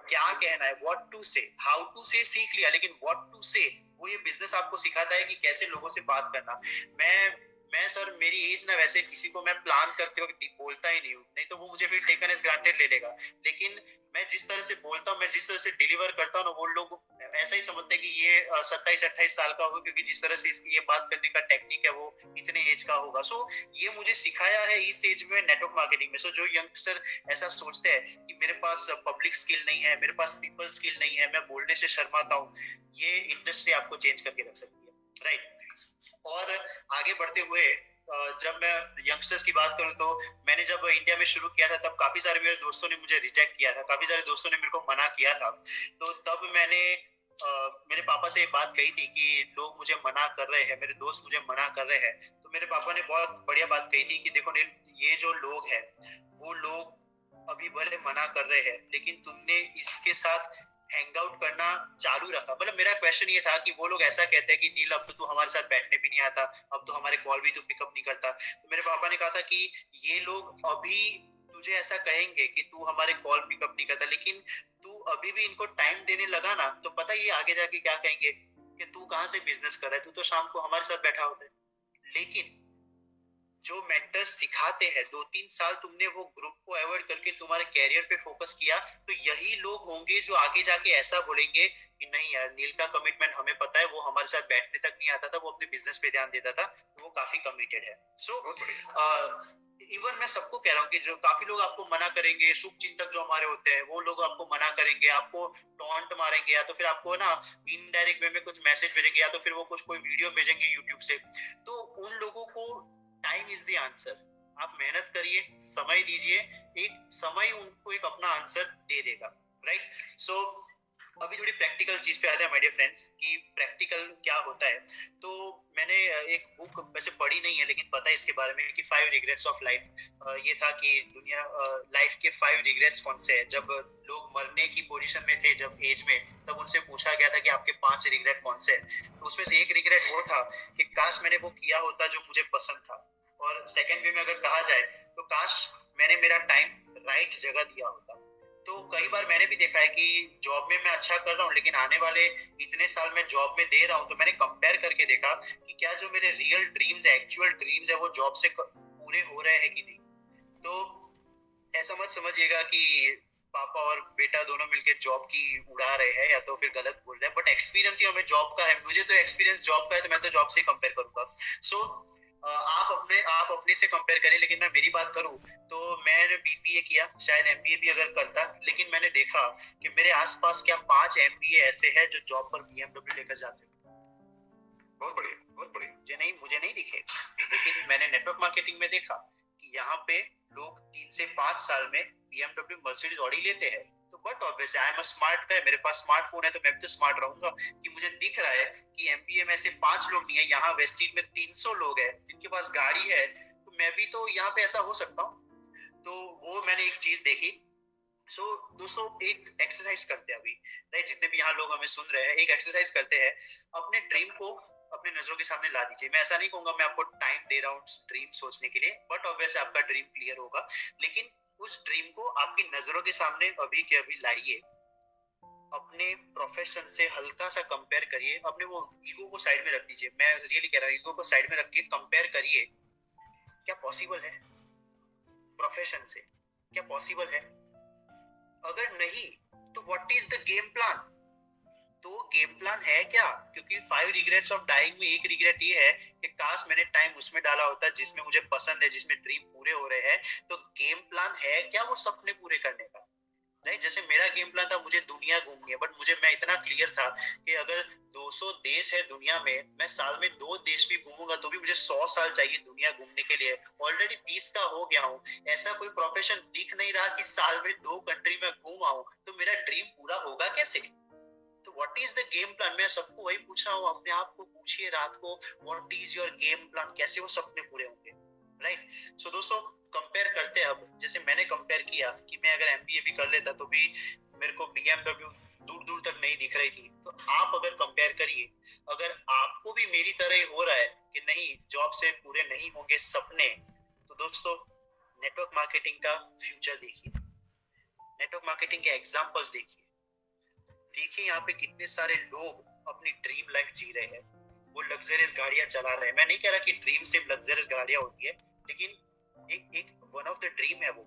क्या कहना है, व्हाट टू से। हाउ टू से सीख लिया, लेकिन व्हाट टू से वो ये बिजनेस आपको सिखाता है कि कैसे लोगों से बात करना। मैं सर, मेरी एज ना वैसे किसी को मैं प्लान करते वक्त बोलता ही नहीं हूँ, नहीं तो वो मुझे फिर टेकन एज ग्रांटेड ले लेगा। लेकिन मैं जिस तरह से बोलता हूँ, मैं जिस तरह से डिलीवर करता हूँ ना, वो लोग ऐसा ही समझते हैं कि ये 27-28 साल का होगा, क्योंकि जिस तरह से इसकी ये बात करने का टेक्निक है वो इतने एज का होगा। सो ये मुझे सिखाया है इस एज में नेटवर्क मार्केटिंग में। सो जो यंगस्टर ऐसा सोचते हैं कि मेरे पास पब्लिक स्किल नहीं है, मेरे पास पीपल स्किल नहीं है, मैं बोलने से शर्माता हूँ, ये इंडस्ट्री आपको चेंज करके रख सकती है। राइट। और आगे बढ़ते हुए जब मैं यंगस्टर्स की बात करूं तो मैंने जब इंडिया में शुरू किया था तब काफी सारे मेरे दोस्तों ने मुझे रिजेक्ट किया था, काफी सारे दोस्तों ने मेरे को मना किया था। तो तब मैंने मेरे पापा से एक बात कही थी कि लोग मुझे मना कर रहे हैं, मेरे दोस्त मुझे मना कर रहे हैं। तो मेरे पापा ने बहुत बढ़िया बात कही थी कि देखो नील, ये जो लोग हैं वो लोग अभी भले मना कर रहे हैं, लेकिन तुमने इसके साथ हैंग आउट करना चालू रखा। मतलब मेरा क्वेश्चन ये था कि वो लोग ऐसा कहते हैं कि नील अब तो तू हमारे साथ बैठने भी नहीं आता, अब तो हमारे कॉल भी तू पिकअप नहीं करता। तो मेरे पापा ने कहा था कि ये लोग अभी तुझे ऐसा कहेंगे कि तू हमारे कॉल पिकअप नहीं करता, लेकिन तू अभी भी इनको टाइम देने लगा ना, तो पता ये आगे जाके क्या कहेंगे कि तू कहाँ से बिजनेस कर रहा है, तू तो शाम को हमारे साथ बैठा होता है। लेकिन जो मेंटर सिखाते हैं, 2-3 साल तुमने वो ग्रुप को अवॉइड करके तुम्हारे कैरियर पे फोकस किया, तो यही लोग होंगे जो आगे जाके ऐसा बोलेंगे कि नहीं यार, नील का कमिटमेंट हमें पता है, वो हमारे साथ बैठने तक नहीं आता था, वो अपने बिजनेस पे ध्यान देता था, तो वो काफी कमिटेड है। सो इवन मैं सबको कह रहा हूँ कि जो काफी लोग आपको मना करेंगे, शुभ चिंतक जो हमारे होते हैं वो लोग आपको मना करेंगे, आपको टॉन्ट मारेंगे, या तो फिर आपको ना इनडायरेक्ट वे में कुछ मैसेज भेजेंगे, या तो फिर वो कुछ कोई वीडियो भेजेंगे यूट्यूब से। तो उन लोगों को टाइम इज द आंसर। आप मेहनत करिए, समय दीजिए, एक समय उनको एक अपना आंसर दे देगा। राइट। सो अभी थोड़ी प्रैक्टिकल चीज पे आते हैं माय डियर फ्रेंड्स कि प्रैक्टिकल क्या होता है। तो मैंने एक बुक वैसे पढ़ी नहीं है, लेकिन पता है इसके बारे में कि 5 रिग्रेट्स ऑफ लाइफ। ये था कि दुनिया लाइफ के 5 रिग्रेट्स कौन से हैं। जब लोग मरने की पोजीशन में थे, जब एज में, तब उनसे पूछा गया था कि आपके 5 रिग्रेट कौन से हैं। तो उसमें से एक रिग्रेट वो था कि काश मैंने वो किया होता जो मुझे पसंद था। और सेकंड वे में अगर कहा जाए तो काश मैंने मेरा टाइम राइट जगह दिया होता। तो कई बार मैंने भी देखा है कि जॉब में मैं अच्छा कर रहा हूँ, लेकिन आने वाले इतने साल मैं जॉब में दे रहा हूँ, तो मैंने कंपेयर करके देखा कि क्या जो मेरे रियल ड्रीम्स है, एक्चुअल ड्रीम्स है, वो जॉब से पूरे हो रहे हैं कि नहीं। तो ऐसा मत समझिएगा कि पापा और बेटा दोनों मिलकर जॉब की उड़ा रहे हैं या तो फिर गलत बोल रहे हैं, बट एक्सपीरियंस ही हमें जॉब का है। मुझे तो एक्सपीरियंस जॉब का है, तो मैं तो जॉब से कंपेयर करूंगा। सो आप अपने से कंपेयर करें, लेकिन मैं मेरी बात करूं तो मैंने बीबीए किया, शायद एमबीए भी अगर करता, लेकिन मैंने देखा कि मेरे आसपास क्या 5 एमबीए ऐसे हैं जो जॉब पर बीएमडब्ल्यू लेकर जाते हैं। बहुत बढ़िया, बहुत बढ़िया। मुझे नहीं दिखे, लेकिन मैंने नेटवर्क मार्केटिंग में देखा कि यहाँ पे लोग 3 से 5 साल में बीएमडब्ल्यू, मर्सिडीज, ऑडी लेते हैं। तो but obviously I am a smart guy, मेरे पास स्मार्टफोन है तो मैं भी तो स्मार्ट रहूंगा कि मुझे दिख रहा है कि एमबीए में से 5 लोग नहीं है, यहाँ वेस्टीज में 300 लोग है जिनके पास गाड़ी है, तो मैं भी तो यहाँ पे ऐसा हो सकता हूँ। तो वो मैंने एक चीज देखी। सो दोस्तों एक एक्सरसाइज करते हैं अभी, राइट, जितने भी यहाँ लोग हमें सुन रहे हैं, एक एक्सरसाइज करते हैं, अपने ड्रीम को अपने नजरों के सामने ला दीजिए। मैं ऐसा नहीं कहूंगा मैं आपको टाइम दे रहा हूँ ड्रीम सोचने के लिए, बट ऑब्वियसली आपका ड्रीम क्लियर होगा, लेकिन उस ड्रीम को आपकी नजरों के सामने अभी के अभी लाइए, अपने प्रोफेशन से हल्का सा कंपेयर करिए, अपने वो ईगो को साइड में रख दीजिए, मैं रियली कह रहा हूँ, ईगो को साइड में रख के कंपेयर करिए, क्या पॉसिबल है प्रोफेशन से, क्या पॉसिबल है? अगर नहीं तो what is the game plan? तो गेम प्लान है क्या? क्योंकि 5 रिग्रेट्स ऑफ डाइंग में एक रिग्रेट ये है कि काश मैंने टाइम उसमें डाला होता जिसमें मुझे पसंद है, जिसमें ड्रीम पूरे हो रहे हैं। तो गेम प्लान है क्या वो सपने पूरे करने का? राइट, जैसे मेरा गेम प्लान था मुझे दुनिया घूमनी है, बट मैं इतना क्लियर था कि अगर 200 देश है दुनिया में, मैं साल में 2 देश भी घूमूंगा तो भी मुझे 100 साल चाहिए दुनिया घूमने के लिए। ऑलरेडी 20 का हो गया हूँ, ऐसा कोई प्रोफेशन दिख नहीं रहा कि साल में 2 कंट्री में घूम आऊं, तो मेरा ड्रीम पूरा होगा कैसे? तो what is the game plan? मैं सबको वही पूछ रहा हूँ, अपने आप को पूछिए रात को, what is your game plan, कैसे वो सपने पूरे होंगे, राइट? सो दोस्तों कंपेयर करते हैं अब, जैसे मैंने कंपेयर किया कि मैं अगर एमबीए भी कर लेता तो भी मेरे को बीएमडब्ल्यू दूर दूर तक नहीं दिख रही थी। तो आप अगर कंपेयर करिए, अगर आपको भी मेरी तरह ही हो रहा है कि नहीं जॉब से पूरे नहीं होंगे सपने, तो दोस्तों नेटवर्क मार्केटिंग का फ्यूचर देखिए, नेटवर्क मार्केटिंग के एग्जांपल्स देखिए यहाँ पे कितने सारे लोग अपनी ड्रीम लाइफ जी रहे हैं, वो लग्जरियस गाड़ियां चला रहे हैं। मैं नहीं कह रहा कि ड्रीम सिर्फ लग्जरियस गाड़ियां होती है, लेकिन एक वन ऑफ द ड्रीम है वो।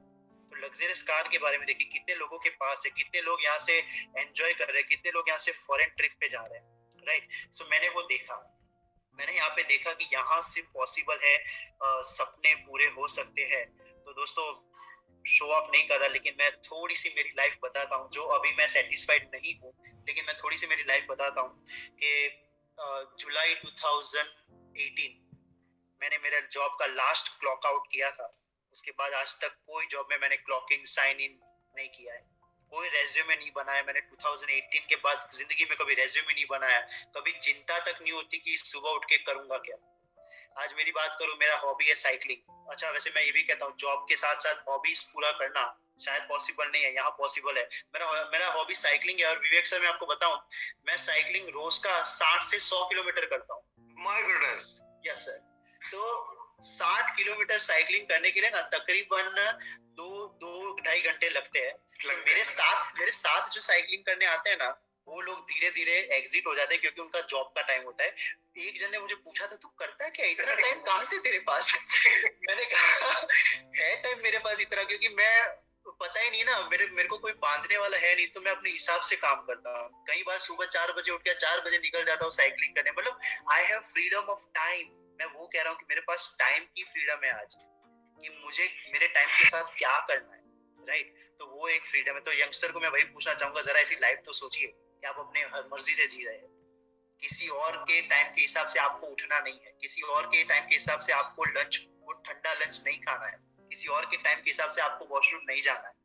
तो लग्जरियस कार के बारे में देखिए कितने लोगों के पास है, कितने लोग यहाँ से एंजॉय कर रहे हैं, कितने लोग यहाँ से फॉरेन ट्रिप पे जा रहे हैं, राइट? सो मैंने वो देखा, मैंने यहाँ पे देखा कि यहाँ सिर्फ पॉसिबल है, सपने पूरे हो सकते हैं। तो दोस्तों शो ऑफ नहीं कर रहा, लेकिन मैं थोड़ी सी मेरी लाइफ बताता हूँ, जो अभी मैं सेटिस्फाइड नहीं हूँ, लेकिन मैं थोड़ी सी मेरी लाइफ बताता हूँ कि जुलाई 2018 मैंने मेरा जॉब का लास्ट क्लॉक आउट किया था। उसके बाद आज तक कोई जॉब में मैंने क्लॉकिंग साइन इन नहीं किया है, कोई रेज्यूमे नहीं बनाया मैंने। 2018 के बाद जिंदगी में कभी रेज्यूमे नहीं बनाया, कभी चिंता तक नहीं होती कि सुबह उठ के करूंगा क्या। आज मेरी बात करूं, मेरा हॉबी है साइकिलिंग। अच्छा वैसे मैं ये भी कहता हूँ जॉब के साथ साथ हॉबीज पूरा करना शायद पॉसिबल नहीं है, यहाँ पॉसिबल है। मेरा हॉबी साइकिलिंग है, और विवेक सर मैं आपको बताऊं, मैं साइकिलिंग रोज का 60 से 100 किलोमीटर करता हूँ। My goodness. Yes sir. तो 60 किलोमीटर साइकिलिंग करने के लिए ना तकरीबन 2-2.5 घंटे लगते हैं। तो मेरे साथ जो साइकिलिंग करने आते हैं ना, वो लोग धीरे धीरे एग्जिट हो जाते हैं क्योंकि उनका जॉब का टाइम होता है। एक जन ने मुझे पूछा था तू करता क्या, इतना टाइम कहाँ से तेरे पास? मैंने कहा है टाइम मेरे पास इतना, क्योंकि मैं पता ही नहीं ना, मेरे को कोई बांधने वाला है नहीं, तो मैं अपने हिसाब से काम करता हूँ। कई बार सुबह 4 बजे उठ के 4 बजे निकल जाता हूँ साइकिलिंग करने। मतलब आई हैव फ्रीडम ऑफ टाइम। मैं वो कह रहा हूँ कि मेरे पास टाइम की फ्रीडम है आज, कि मुझे मेरे टाइम के साथ क्या करना है, राइट? तो वो एक फ्रीडम है। तो यंगस्टर को मैं वही पूछना चाहूंगा, जरा ऐसी लाइफ तो सोचिए कि आप अपने हर मर्जी से जी रहे हैं। किसी और के टाइम के हिसाब से आपको उठना नहीं है, किसी और के टाइम के हिसाब से आपको वो ठंडा लंच नहीं खाना है, किसी और के टाइम के हिसाब से आपको वॉशरूम नहीं जाना है।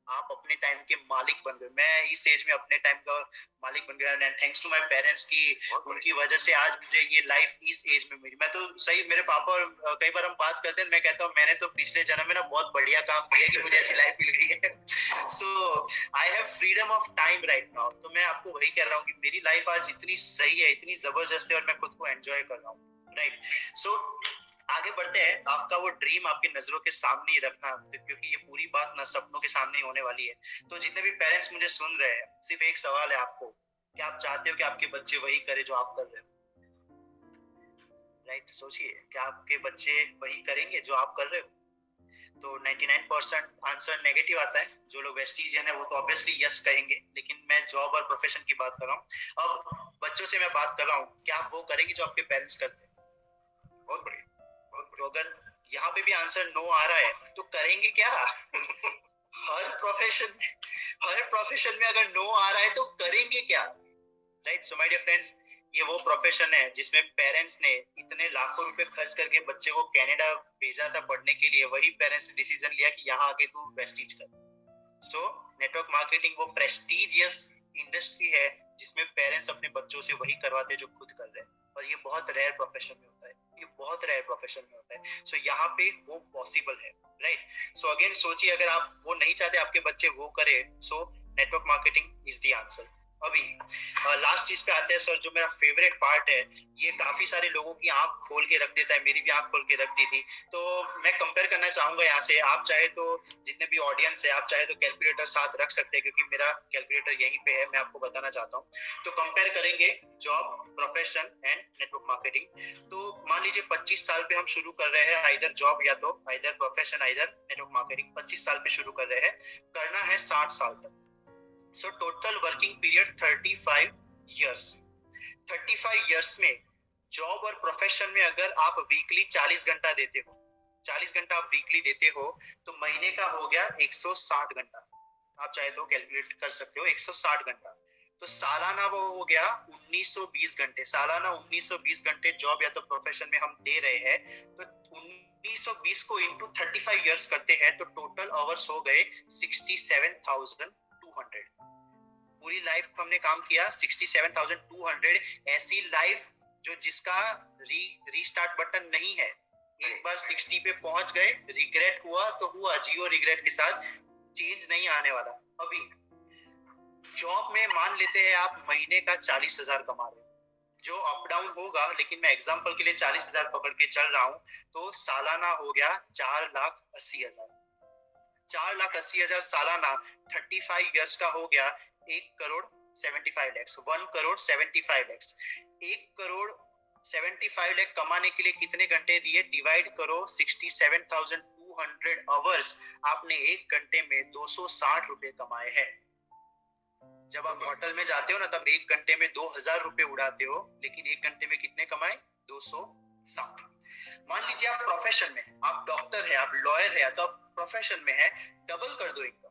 आप अपने टाइम के मालिक बन गए। मैं इस एज में अपने टाइम का मालिक बन गया, and thanks to my parents की उनकी वजह से आज मुझे ये लाइफ इस एज में मिली। मैं तो सही, मेरे पापा और कई बार हम बात करते हैं, मैं कहता हूँ मैंने तो पिछले जन्म में ना बहुत बढ़िया काम किया कि मुझे ऐसी लाइफ मिल गई है। So I have freedom of time right now. तो मैं आपको वही कह रहा हूँ कि मेरी लाइफ आज इतनी सही है, इतनी जबरदस्त है, और मैं खुद को एंजॉय कर रहा हूँ, राइट? सो आगे बढ़ते हैं। आपका वो ड्रीम आपकी नजरों के सामने ही रखना, क्योंकि ये पूरी बात ना सपनों के सामने ही होने वाली है। तो जितने भी पेरेंट्स मुझे सुन रहे हैं, सिर्फ एक सवाल है आपको, कि आप चाहते हो कि आपके बच्चे वही करे जो आप कर रहे हो, राइट? सोचिए कि आपके बच्चे वही करेंगे जो आप कर रहे हो। तो 99% आंसर नेगेटिव आता है। जो लोग वेस्टिजियन है वो तो ऑब्वियसली यस कहेंगे, लेकिन मैं जॉब और प्रोफेशन की बात कर रहा हूँ। अब बच्चों से मैं बात कर रहा हूँ, क्या आप वो करेंगे जो आपके पेरेंट्स करते हैं? बहुत बढ़िया। तो अगर यहाँ पे भी आंसर नो आ रहा है तो करेंगे क्या? हर प्रोफेशन में अगर नो आ रहा है तो करेंगे क्या, right? So my dear friends, ये वो प्रोफेशन है जिसमें पेरेंट्स ने इतने लाखों रुपए खर्च करके बच्चे को कनाडा भेजा था पढ़ने के लिए। वही पेरेंट्स ने डिसीजन लिया कि यहाँ आके तू वेस्टीज कर। सो नेटवर्क मार्केटिंग वो प्रेस्टिजियस इंडस्ट्री है जिसमें पेरेंट्स अपने बच्चों से वही करवाते हैं जो खुद कर रहे हैं, और ये बहुत रेयर प्रोफेशन में होता है, ये बहुत रेयर प्रोफेशन में होता है। सो यहाँ पे वो पॉसिबल है, राइट। सो अगेन सोचिए, अगर आप वो नहीं चाहते आपके बच्चे वो करे, so network marketing is the answer. अभी लास्ट चीज पे आते हैं सर, जो मेरा फेवरेट पार्ट है, ये काफी सारे लोगों की आंख खोल के रख देता है, मेरी भी आंख खोल के रख दी थी। तो मैं कंपेयर करना चाहूंगा यहाँ से, आप चाहे तो जितने भी ऑडियंस है, आप चाहे तो कैलकुलेटर साथ रख सकते हैं, क्योंकि मेरा कैलकुलेटर यहीं पे है, मैं आपको बताना चाहता हूँ। तो कंपेयर करेंगे job, profession and network marketing. तो मान लीजिए 25 साल पे हम शुरू कर रहे हैं, आइदर जॉब या तो either profession either network marketing, 25 साल पे शुरू कर रहे हैं, करना है 60 साल तक। So total working period 35 years। 35 years में जॉब और प्रोफेशन में अगर आप वीकली 40 घंटा देते हो, 40 घंटा आप वीकली देते हो, तो महीने का हो गया 160 घंटा। आप चाहे तो कैलकुलेट कर सकते हो 160 घंटा। तो सालाना वो हो गया 1920 घंटे। सालाना 1920 घंटे जॉब या तो प्रोफेशन में हम दे रहे हैं, तो 1920 को इंटू 35 इयर्स करते हैं, तो टोटल आवर्स हो गए 67,200। पूरी लाइफ हमने काम किया 67,200। ऐसी लाइफ जो जिसका रीस्टार्ट बटन नहीं है, एक बार 60 पे पहुंच गए, रिग्रेट हुआ तो हुआ, जियो रिग्रेट के साथ, चेंज नहीं आने वाला। अभी जॉब में मान लेते हैं आप महीने का 40,000 कमा रहे हो, जो अप डाउन होगा, लेकिन मैं एग्जांपल के लिए 40,000 पकड़ के चल रहा हूं, तो सालाना हो गया 4,80,000। 4,80,000 सालाना 35 इयर्स का हो गया 1,75,00,000। 1,75,00,000। 1,75,00,000 कमाने के लिए कितने घंटे दिए, डिवाइड करो 67,200 आवर्स। आपने एक घंटे में 260 रुपए कमाए हैं। जब आप होटल में जाते हो ना, तब एक घंटे में 2,000 रुपए उड़ाते हो, लेकिन एक घंटे में कितने कमाए, 260। मान लीजिए आप प्रोफेशन में, आप डॉक्टर है, आप लॉयर है, तो आप प्रोफेशन में है, डबल कर दो इनकम।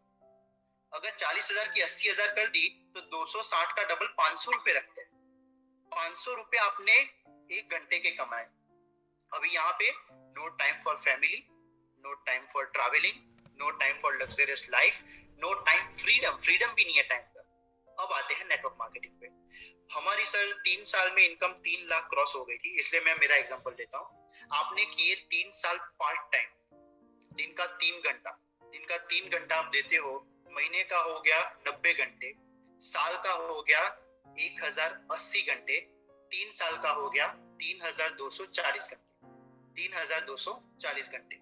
अगर 40,000 की 80,000 कर दी, तो 260 का डबल 500 रुपए रखते हैं। 500 रुपए आपने एक घंटे के कमाए। अभी यहाँ पे no time for family, no time for travelling, no time for luxurious life, no time freedom, freedom भी नहीं है टाइम का। अब आते हैं नेटवर्क मार्केटिंग पे। हमारी सर 3 साल में इनकम 3 लाख क्रॉस हो गई थी, इसलिए मैं मेरा एग्जांपल देता हूँ। आपने किए 3 साल पार्ट टाइम, दिन का 3 घंटा, दिन का 3 घंटा आप देते हो, महीने का हो गया 90 घंटे, साल का हो गया 1,080 घंटे, 3 साल का हो गया 3,240 घंटे, 3,240 घंटे।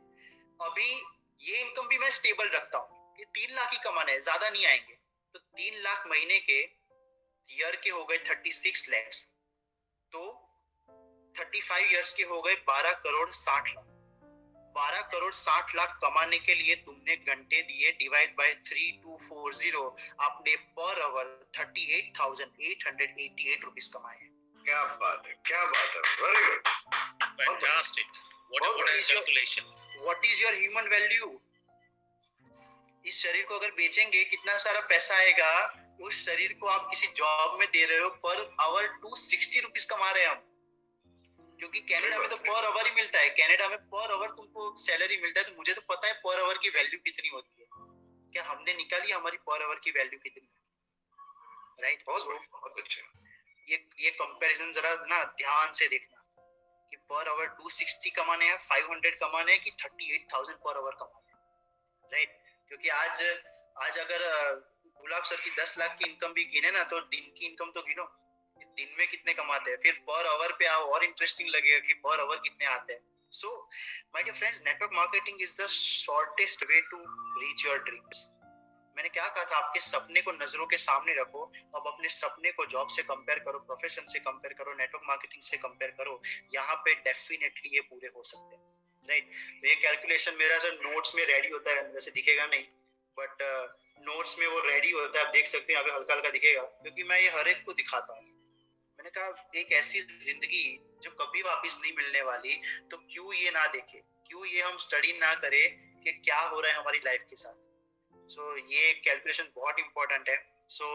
अभी ये इनकम भी मैं स्टेबल रखता हूँ कि 3 लाख ही कमाना है, ज्यादा नहीं आएंगे। तो 3 लाख महीने के, ईयर के हो गए 36 लाख, तो 35 इयर्स के हो गए 12 करोड़ 60 लाख। 12 करोड़ 60 लाख कमाने के लिए तुमने घंटे दिए, डिवाइड बाय 3240, आपने पर आवर 38,888 रुपीस कमाए हैं। क्या बात है, क्या बात है, very good, fantastic, what is calculation, what is your human value. इस शरीर को अगर बेचेंगे कितना सारा पैसा आएगा। उस शरीर को आप किसी जॉब में दे रहे हो, पर आवर 260 रुपीस कमा रहे हैं हम, क्योंकि कनाडा में तो पर आवर ही मिलता है। कनाडा में पर आवर तुमको सैलरी मिलता है, तो मुझे तो पता है पर आवर की वैल्यू कितनी होती है। क्या हमने निकाली हमारी पर आवर की वैल्यू कितनी है, राइट? बहुत अच्छा। ये कंपैरिजन जरा ना ध्यान से देखना कि पर आवर 260 कमाने हैं, 500 कमाने हैं, कि 38,000 पर आवर कमाने हैं, राइट? क्योंकि आज अगर गुलाब सर की 10 लाख की इनकम भी गिने ना, तो दिन की इनकम तो गिनो, दिन में कितने कमाते हैं, फिर पर आवर पे आओ, और इंटरेस्टिंग लगेगा कि पर आवर कितने आते हैं। So my dear friends, network marketing is the shortest way to reach your dreams. मैंने क्या कहा था, आपके सपने को नजरों के सामने रखो। अब अपने सपने को जॉब से कंपेयर करो, प्रोफेशन से कंपेयर करो, नेटवर्क मार्केटिंग से कंपेयर करो। यहाँ पे डेफिनेटली ये पूरे हो सकते हैं, राइट? तो ये कैलकुलेशन मेरा सर नोट्स में रेडी होता है, वैसे दिखेगा नहीं, बट नोट्स में वो रेडी होता है, आप देख सकते हैं, अगर हल्का हल्का दिखेगा, क्योंकि मैं ये हर एक को दिखाता हूँ। मैंने कहा एक ऐसी जिंदगी जो कभी वापस नहीं मिलने वाली, तो क्यों ये ना देखे, क्यों ये हम स्टडी ना करें कि क्या हो रहा है हमारी लाइफ के साथ। सो ये कैलकुलेशन बहुत इंपॉर्टेंट है। सो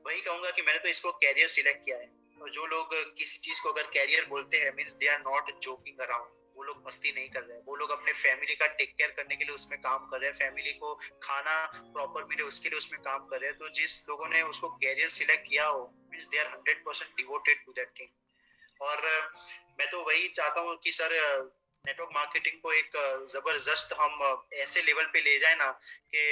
वही कहूंगा कि मैंने तो इसको कैरियर सिलेक्ट किया है, और जो लोग किसी चीज को अगर कैरियर बोलते हैं, means they are not joking around. वो लोग मस्ती नहीं कर रहे हैं, वो लोग अपने फैमिली का टेक केयर करने के लिए उसमें काम कर रहे हैं, फैमिली को खाना प्रॉपर मिले उसके लिए उसमें काम कर रहे हैं। तो जिस लोगों ने उसको कैरियर सिलेक्ट किया हो, means they are 100% devoted to that thing. और मैं तो वही चाहता हूँ कि सर नेटवर्क मार्केटिंग को एक जबरदस्त हम ऐसे लेवल पे ले जाए ना कि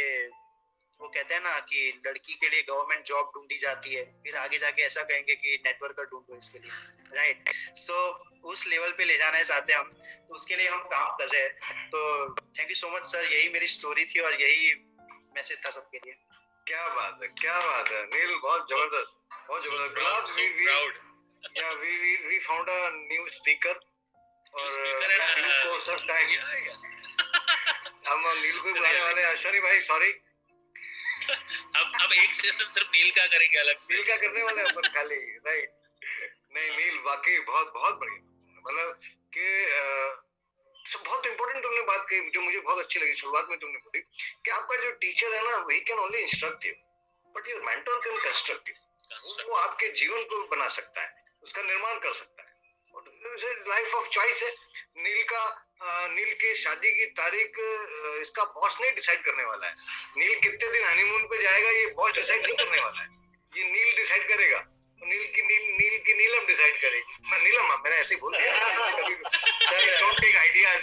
वो कहते हैं ना कि लड़की के लिए गवर्नमेंट जॉब ढूंढी जाती है, फिर आगे जाके ऐसा कहेंगे कि नेटवर्कर ढूंढो इसके लिए, राइट। सो उस लेवल पे ले जाना चाहते हैं हम, तो उसके लिए हम काम कर रहे हैं। तो thank you so much sir, यही मेरी स्टोरी थी और यही मैसेज था सबके लिए। क्या बात है, क्या बात है नील, बहुत जबरदस्त, बहुत जबरदस्त। गुलाब, we found a new speaker और new course of time। हम नील को बुलाने वाले हैं। अश्विनी भाई सॉरी, अब एक सेशन सिर्फ नील का करेंगे, अलग से नील का करने वाले हैं अपन खाली, राइट। नहीं नील वाकई बहुत बहुत बढ़िया, मतलब कि बहुत इंपॉर्टेंट तुमने बात कही जो मुझे बहुत अच्छी लगी। शुरुआत में तुमने बोली कि आपका जो टीचर है ना, वही can only instruct you but your mentor can construct you. वो आपके जीवन को बना सकता है, उसका निर्माण कर सकता है। लाइफ ऑफ चॉइस है। नील के शादी की तारीख इसका बॉस नहीं डिसाइड करने वाला है। नील कितने दिन हनीमून पे जाएगा ये बॉस डिसाइड नहीं करने वाला है, ये नील डिसाइड करेगा। नील की नीलम डिसाइड करेगी। मैं नीलम, मैंने ऐसे ही बोल दिया सर, डोंट टेक आइडियाज।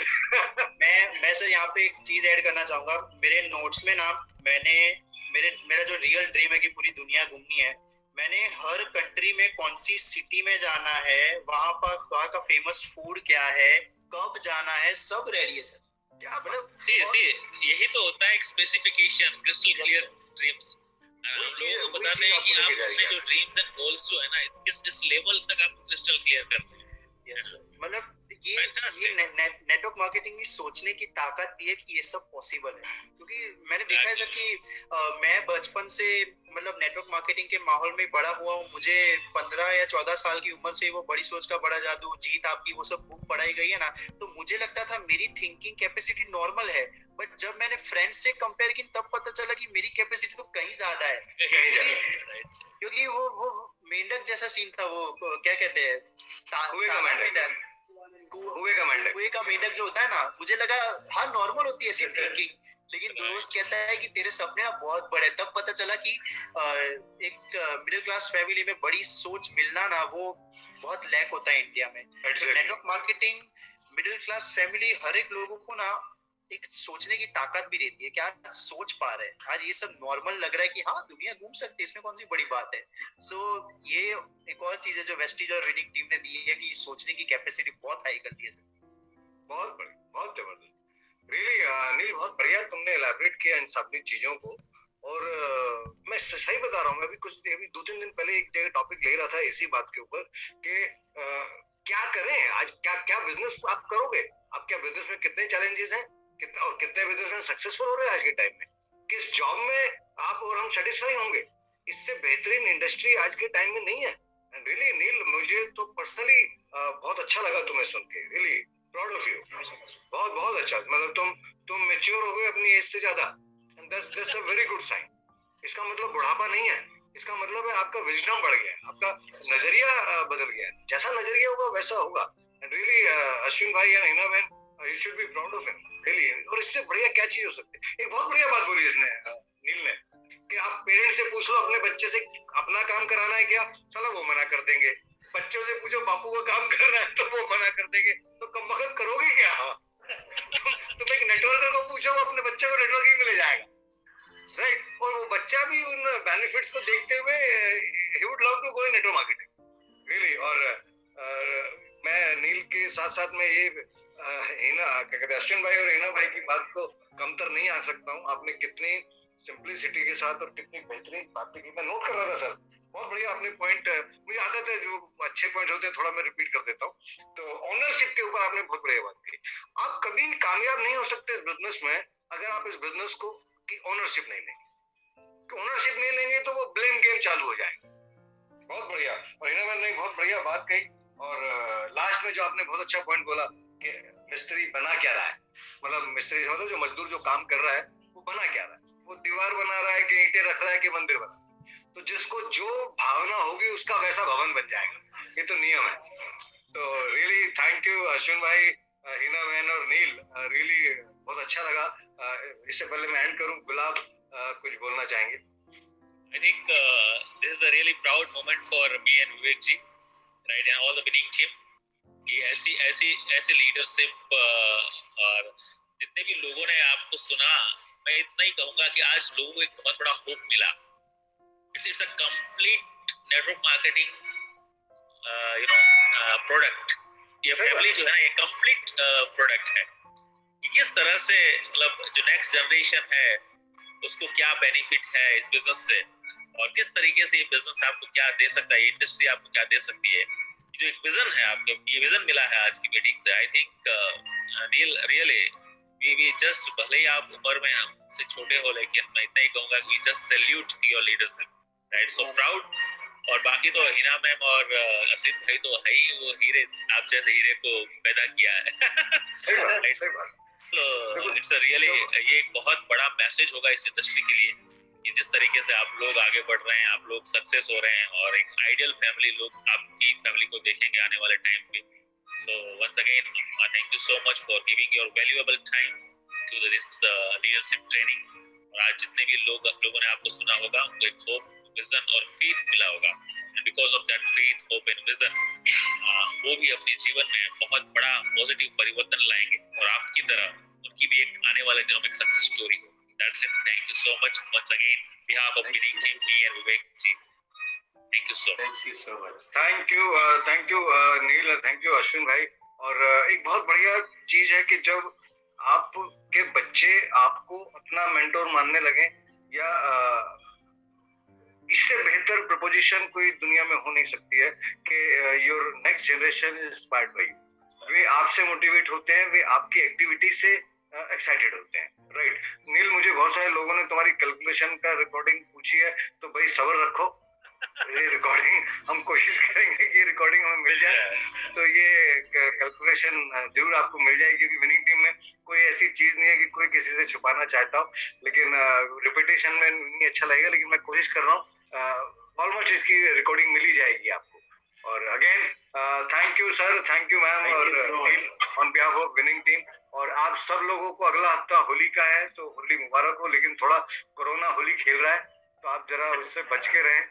मैं सर यहाँ पे एक चीज ऐड करना चाहूंगा। मेरे नोट्स में ना मेरा जो रियल ड्रीम है कि पूरी दुनिया घूमनी है, मैंने हर कंट्री में कौन सी सिटी में जाना है, वहाँ का फेमस फूड क्या है, कब जाना है, सब रेडी है सर। क्या मतलब यही तो होता है एक स्पेसिफिकेशन, क्रिस्टल क्लियर ड्रीम्स। हम लोगों को बताते हैं कि आप अपने जो ड्रीम्स एंड गोल्स जो है ना, इस लेवल तक आप क्रिस्टल क्लियर करते हैं। मतलब ये नेटवर्क मार्केटिंग में सोचने की ताकत दी है कि ये सब पॉसिबल है। क्योंकि मैंने देखा है सर कि मैं बचपन से मतलब नेटवर्क मार्केटिंग के माहौल में बड़ा हुआ हूँ। मुझे 15 या 14 साल की उम्र से वो बड़ी सोच का बड़ा जादू, जीत आपकी, वो सब बुक पढ़ाई गई है ना, तो मुझे लगता था मेरी थिंकिंग कैपेसिटी नॉर्मल है। बट जब मैंने फ्रेंड्स से कंपेयर की तब पता चला कि मेरी कैपेसिटी तो कहीं ज्यादा है। क्योंकि वो मेंढक जैसा सीन था, वो क्या कहते हैं, कुएं का मेंढक जो होता है ना, मुझे लगा हाँ नॉर्मल होती है ऐसी थिंकिंग, लेकिन दोस्त कहता है कि तेरे सपने ना बहुत बड़े। तब पता चला कि एक मिडिल क्लास फैमिली में बड़ी सोच मिलना ना, वो बहुत लैक होता है इंडिया में। Network marketing middle class family हर एक लोगों को ना एक सोचने की ताकत भी देती है कि आज सोच पा रहे हैं, आज ये सब नॉर्मल लग रहा है कि हाँ दुनिया घूम सकती है, इसमें कौन सी बड़ी बात है। सो ये एक और चीज है जो वेस्टिज और विनिंग टीम ने दी है कि सोचने की कैपेसिटी बहुत हाई कर दी है सर। बहुत बढ़िया, बहुत जबरदस्त। रियली नील, बहुत बढ़िया तुमने एलैबोरेट किया इन सभी चीजों को। और मैं सही बता रहा हूँ, मैं अभी 2-3 दिन पहले एक जगह टॉपिक ले रहा था इसी बात के ऊपर कि क्या करें आज, क्या बिजनेस आप करोगे, आप क्या बिजनेस में कितने चैलेंजेस हैं, कितने बिजनेसमैन सक्सेसफुल हो रहे हैं आज के टाइम में, किस जॉब में आप और हम सेटिस्फाई होंगे। इससे बेहतरीन इंडस्ट्री आज के टाइम में नहीं है। एंड रियली नील, मुझे तो पर्सनली बहुत अच्छा लगा तुम्हें सुन के, रियली प्राउड ऑफ यू। बहुत बहुत अच्छा, मतलब तुम मैच्योर हो गए अपनी एज से ज्यादा, and that's a very good sign. इसका मतलब बुढ़ापा नहीं है, इसका मतलब है आपका विजडम बढ़ गया, आपका नजरिया बदल गया। जैसा नजरिया होगा वैसा होगा। एंड रियली अश्विन भाई एंड हिना बहन, you should be proud of him, really। और इससे बढ़िया क्या चीज हो सकती है। एक बहुत बढ़िया बात बोली इसने, नील ने, कि आप पेरेंट्स से पूछ लो अपने बच्चे से अपना काम कराना है क्या, चलो वो मना कर देंगे। बच्चों से पूछो बापू को काम करना है तो वो मना कर देंगे, तो कम वक्त करोगे क्या। तुम एक नेटवर्कर को पूछो, वो अपने बच्चे को नेटवर्किंग में ले जाएगा, राइट। और वो बच्चा भी उन बेनिफिट्स को देखते हुए he would love to go in network marketing, really। और मैं नील के साथ साथ में ये हिना, क्या कहते हैं, अश्विन भाई और हिना भाई की बात को कमतर नहीं आ सकता हूँ। आपने कितनी सिंपलिसिटी के साथ और कितनी बेहतरीन बातें की, मैं नोट कर रहा था सर। बहुत बढ़िया आपने पॉइंट, मुझे आदत है जो अच्छे पॉइंट होते हैं थोड़ा मैं रिपीट कर देता हूँ। तो ओनरशिप के ऊपर आपने बहुत बढ़िया बात की। आप कभी कामयाब नहीं हो सकते इस बिजनेस में अगर आप इस बिजनेस को की ओनरशिप नहीं लेंगे। ओनरशिप नहीं लेंगे तो वो ब्लेम गेम चालू हो जाएगा। बहुत बढ़िया। और हिना मैम ने बहुत बढ़िया बात कही। और लास्ट में जो आपने बहुत अच्छा पॉइंट बोला कि मिस्त्री बना क्या रहा है, मतलब मिस्त्री मतलब जो मजदूर जो काम कर रहा है वो बना क्या रहा है, वो दीवार बना रहा है कि ईंटें रख रहा है कि मंदिर बना। तो जिसको जो भावना होगी उसका वैसा भवन बन जाएगा, ये तो नियम है। तो रियली थैंक यू अश्विन भाई, हिना बहन और नील, रियली बहुत अच्छा लगा। इससे पहले मैं एंड करूं, गुलाब कुछ बोलना चाहेंगे? I think this is a really proud moment for me and Vivek ji, right, and all the winning team. कि ऐसी लीडरशिप और जितने भी लोगों ने आपको सुना, मैं इतना ही कहूंगा कि आज लोगों को एक बहुत बड़ा होप मिला। It's a complete network marketing product. ये फैमिली जो है ना, ये कंप्लीट प्रोडक्ट है कि किस तरह से मतलब जो नेक्स्ट जनरेशन है उसको क्या बेनिफिट है इस बिजनेस से, और किस तरीके से ये बिजनेस आपको क्या दे सकता है, ये इंडस्ट्री आपको क्या दे सकती है। जो एक विजन है आपको, ये विजन मिला है आज की मीटिंग से। I think Neel really we just, भले ही आप उम्र में हमसे छोटे हो, लेकिन मैं इतना ही कहूंगा कि just salute your leadership, right, so proud. और बाकी तो हिना मैम और असित भाई तो है ही वो हीरे, आप जैसे हीरे को पैदा किया है। सो इट्स रियली, ये एक बहुत बड़ा मैसेज होगा इस इंडस्ट्री के लिए कि जिस तरीके से आप लोग आगे बढ़ रहे हैं, आप लोग सक्सेस हो रहे हैं, और एक आइडियल फैमिली लोग आपकी फैमिली को देखेंगे आने वाले टाइम पे। So once again thank you so much for giving your valuable time to this leadership training. और आज जितने भी लोगों ने आपको सुना होगा, उनको एक होप, विजन और फेथ मिला होगा, and because of that faith, hope and vision वो भी अपने जीवन में बहुत बड़ा पॉजिटिव परिवर्तन लाएंगे, और आपकी तरह उनकी भी एक आने वाले दिनों में एक सक्सेस स्टोरी हो। That's it. Thank you so much once again, behalf of winning team, me and Vivek ji. Thank you so much. Thank you so much. Thank you Neel, thank you Ashwin भाई। और एक बहुत बढ़िया चीज है कि जब आपके बच्चे आपको अपना मेंटोर मानने लगे, या इससे बेहतर प्रपोजिशन कोई दुनिया में हो नहीं सकती है कि your next generation is inspired by you. वे आपसे मोटिवेट होते हैं, वे आपकी एक्टिविटी से एक्साइटेड होते हैं, राइट। नील, मुझे बहुत सारे लोगों ने तुम्हारी कैलकुलेशन का रिकॉर्डिंग पूछी है, तो भाई सब्र रखो, ये रिकॉर्डिंग हम कोशिश करेंगे कि रिकॉर्डिंग हमें मिल जाए, तो ये कैलकुलेशन जरूर आपको मिल जाएगी, क्योंकि विनिंग टीम में कोई ऐसी चीज नहीं है कि कोई किसी से छुपाना चाहता हो। लेकिन रिपीटेशन में नहीं अच्छा लगेगा, लेकिन मैं कोशिश कर रहा हूँ, ऑलमोस्ट इसकी रिकॉर्डिंग मिल ही जाएगी आपको। और again thank you sir, thank you ma'am, और on behalf of winning team. और आप सब लोगों को अगला हफ्ता होली का है, तो होली मुबारक हो। लेकिन थोड़ा कोरोना होली खेल रहा है, तो आप जरा उससे बच के रहें।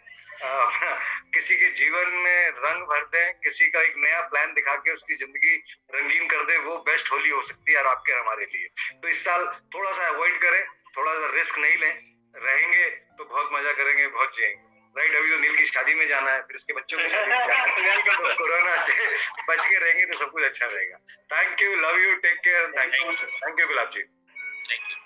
किसी के जीवन में रंग भर दें, किसी का एक नया प्लान दिखा के उसकी जिंदगी रंगीन कर दे, वो बेस्ट होली हो सकती है आपके हमारे लिए। तो इस साल थोड़ा सा अवॉइड करें, थोड़ा सा रिस्क नहीं लें, रहेंगे तो बहुत मजा करेंगे, बहुत जिएंगे, राइट। अभी तो नील की शादी में जाना है, फिर उसके बच्चों की शादी में जाना है, तो कोरोना से बच के रहेंगे तो सब कुछ अच्छा रहेगा। Thank you, love you, take care, thank you Gulab ji. Thank you.